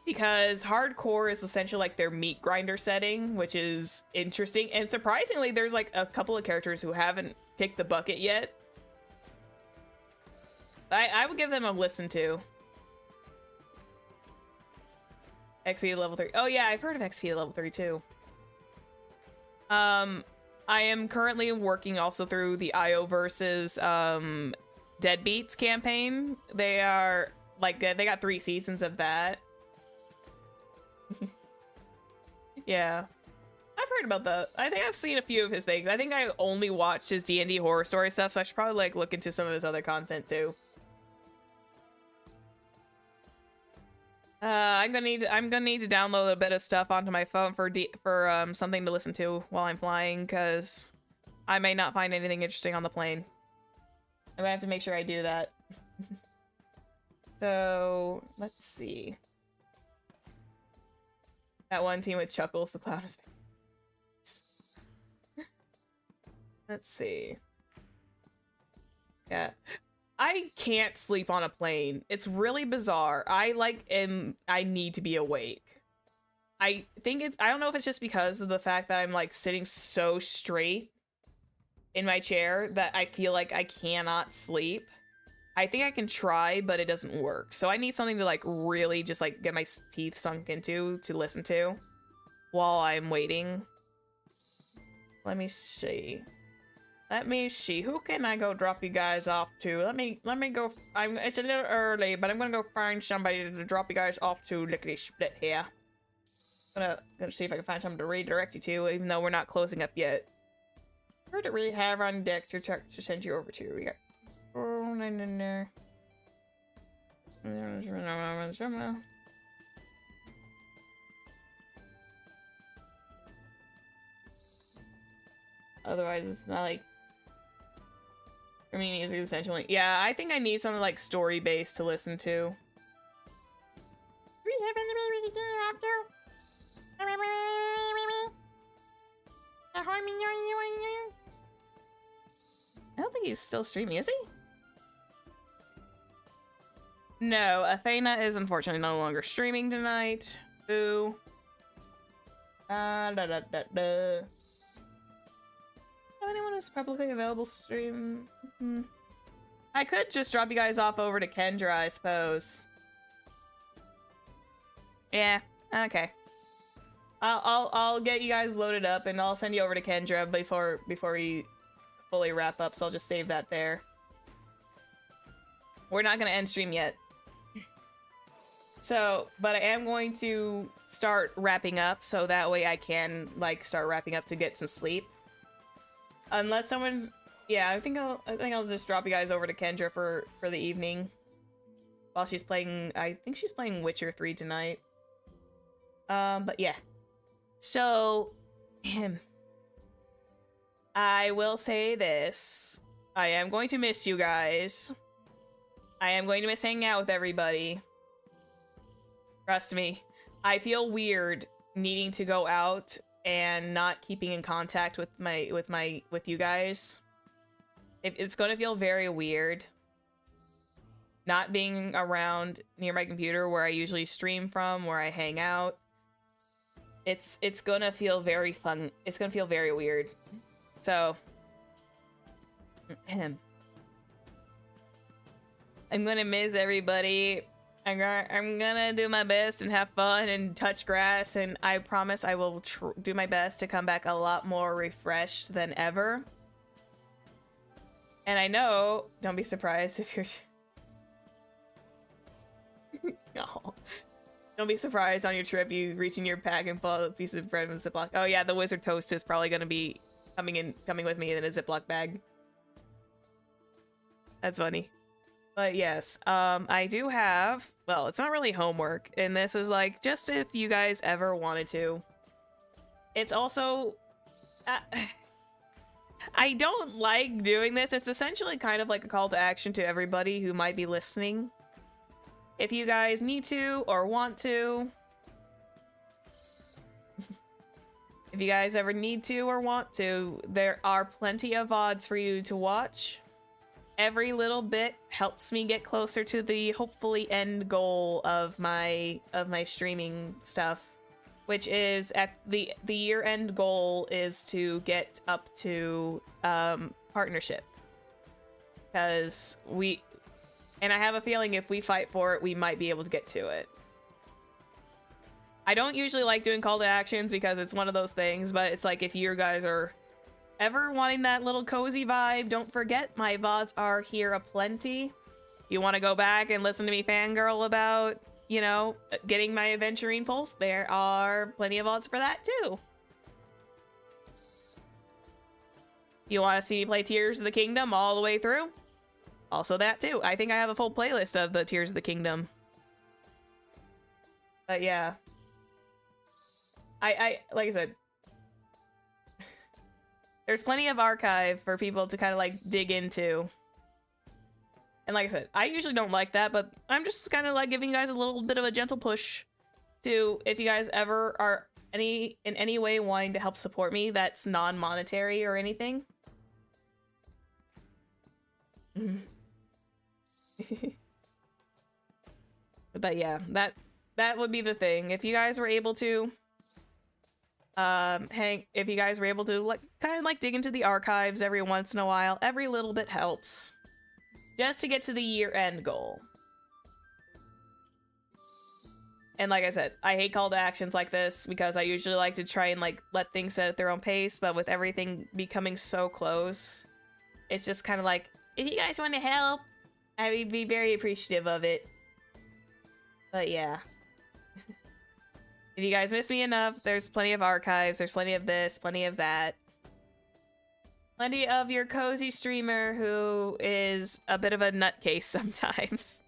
because hardcore is essentially like their meat grinder setting, which is interesting. And surprisingly, there's like a couple of characters who haven't kicked the bucket yet. I would give them a listen to. XP level 3. Oh yeah, I've heard of XP level 3 too. I am currently working also through the IOverse's Deadbeats campaign. They are like they got 3 seasons of that. Yeah. I've heard about that. I think I've seen a few of his things. I think I only watched his D&D horror story stuff, so I should probably like look into some of his other content too. I'm gonna need to download a bit of stuff onto my phone for something to listen to while I'm flying, because I may not find anything interesting on the plane. I'm gonna have to make sure I do that. So let's see. That one team with Chuckles the Clown is. Let's see. Yeah. I can't sleep on a plane. It's really bizarre. I need to be awake. I don't know if it's just because of the fact that I'm like sitting so straight in my chair that I feel like I cannot sleep. I think I can try, but it doesn't work. So I need something to like really just like get my teeth sunk into to listen to while I'm waiting. Let me see. Who can I go drop you guys off to? Let me go. It's a little early, but I'm gonna go find somebody to drop you guys off to lickety split here. Gonna see if I can find something to redirect you to, even though we're not closing up yet. Where do we have on deck to send you over to? We got. Oh no. Otherwise, it's not like. I mean, music essentially. Yeah, I think I need something like story-based to listen to. Do we have anybody we can get after? I don't think he's still streaming, is he? No, Athena is unfortunately no longer streaming tonight. Boo. Anyone who's publicly available stream? I could just drop you guys off over to Kendra, I suppose. Yeah, okay. I'll get you guys loaded up and I'll send you over to Kendra before we fully wrap up, so I'll just save that there. We're not gonna end stream yet. So, but I am going to start wrapping up so that way I can like start wrapping up to get some sleep. Unless someone's, yeah, I think I'll just drop you guys over to Kendra for the evening while she's playing. I think she's playing Witcher 3 tonight. But yeah. So, I will say this: I am going to miss you guys. I am going to miss hanging out with everybody. Trust me, I feel weird needing to go out and not keeping in contact with you guys. It's going to feel very weird not being around near my computer where I usually stream from, where I hang out. It's going to feel very fun. It's going to feel very weird. So I'm going to miss everybody. I'm gonna do my best and have fun and touch grass, and I promise I will do my best to come back a lot more refreshed than ever. And I know, don't be surprised if you're... No. Don't be surprised on your trip you reach in your pack and pull out a piece of bread in a Ziploc. Oh yeah, the wizard toast is probably gonna be coming with me in a Ziploc bag. That's funny. But yes, I do have, well, it's not really homework, and this is like, just if you guys ever wanted to. It's also, I don't like doing this. It's essentially kind of like a call to action to everybody who might be listening. If you guys need to or want to, if you guys ever need to or want to, there are plenty of VODs for you to watch. Every little bit helps me get closer to the hopefully end goal of my streaming stuff, which is at the year-end goal is to get up to partnership, because and I have a feeling if we fight for it, we might be able to get to it. I don't usually like doing call to actions because it's one of those things, but it's like if you guys are ever wanting that little cozy vibe, don't forget my VODs are here aplenty. You want to go back and listen to me fangirl about, you know, getting my aventurine pulse? There are plenty of VODs for that too. You want to see me play Tears of the Kingdom all the way through? Also that too. I think I have a full playlist of the Tears of the Kingdom. But yeah. I like I said, there's plenty of archive for people to kind of like dig into. And like I said, I usually don't like that, but I'm just kind of like giving you guys a little bit of a gentle push to, if you guys ever are in any way wanting to help support me that's non-monetary or anything. But yeah, that would be the thing. If you guys were able to if you guys were able to like kind of like dig into the archives every once in a while, every little bit helps. Just to get to the year-end goal. And like I said, I hate call to actions like this because I usually like to try and like let things set at their own pace, but with everything becoming so close, it's just kind of like, if you guys want to help, I would be very appreciative of it. But yeah. If you guys miss me enough, there's plenty of archives, there's plenty of this, plenty of that. Plenty of your cozy streamer who is a bit of a nutcase sometimes.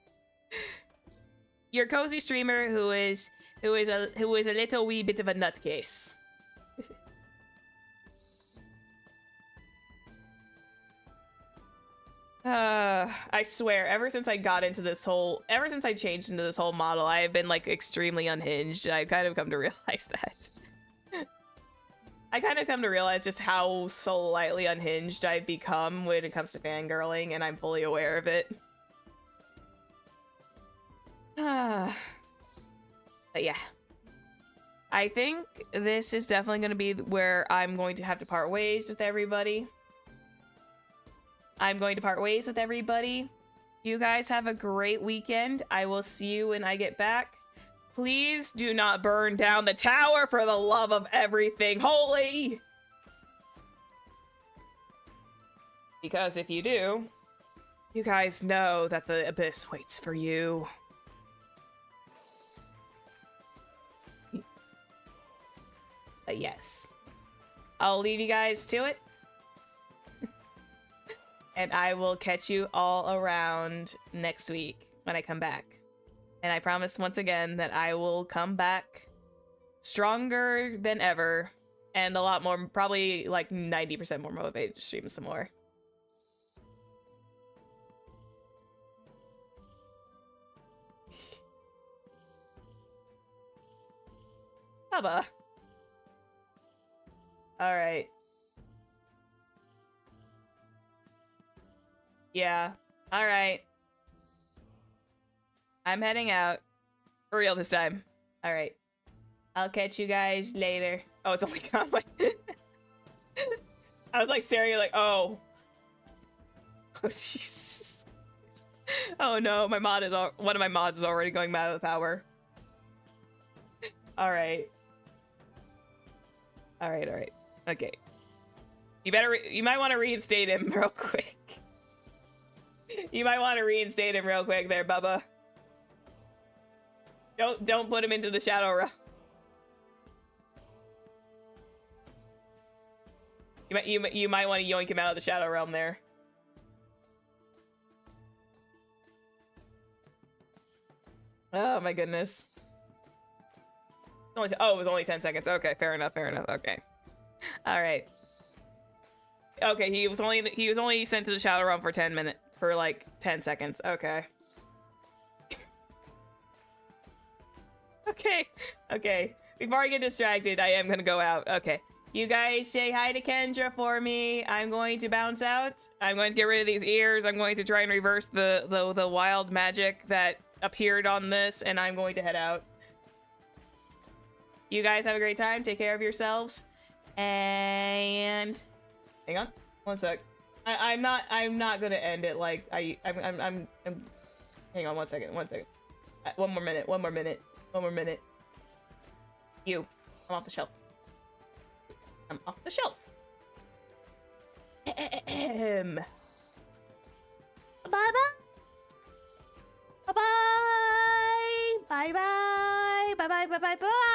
Your cozy streamer who is a little wee bit of a nutcase. I swear, ever since I changed into this whole model, I have been like extremely unhinged, and I've kind of come to realize that. I kind of come to realize just how slightly unhinged I've become when it comes to fangirling, and I'm fully aware of it. But yeah. I think this is definitely going to be where I'm going to have to part ways with everybody. You guys have a great weekend. I will see you when I get back. Please do not burn down the tower for the love of everything holy! Because if you do, you guys know that the abyss waits for you. But yes. I'll leave you guys to it. And I will catch you all around next week when I come back. And I promise once again that I will come back stronger than ever and a lot more, probably like 90% more motivated to stream some more. Bubba. All right. Yeah. All right. I'm heading out. For real this time. All right. I'll catch you guys later. Oh, it's only gone. I was like staring like, oh. Oh, Jesus. Oh no, one of my mods is already going mad with power. All right. All right. Okay. You might want to reinstate him real quick. You might want to reinstate him real quick there, Bubba. Don't put him into the shadow realm. You might want to yoink him out of the shadow realm there. Oh my goodness. Oh, it was only 10 seconds. Okay, fair enough. Okay. All right. Okay, he was only sent to the shadow realm for 10 minutes. For like 10 seconds. Okay. Okay. Before I get distracted, I am gonna go out. Okay. You guys say hi to Kendra for me. I'm going to bounce out. I'm going to get rid of these ears. I'm going to try and reverse the wild magic that appeared on this, and I'm going to head out. You guys have a great time. Take care of yourselves. And hang on. One sec. I'm not gonna end it like I'm hang on one second. One more minute. I'm off the shelf. Bye-bye. Bye-bye. Bye-bye.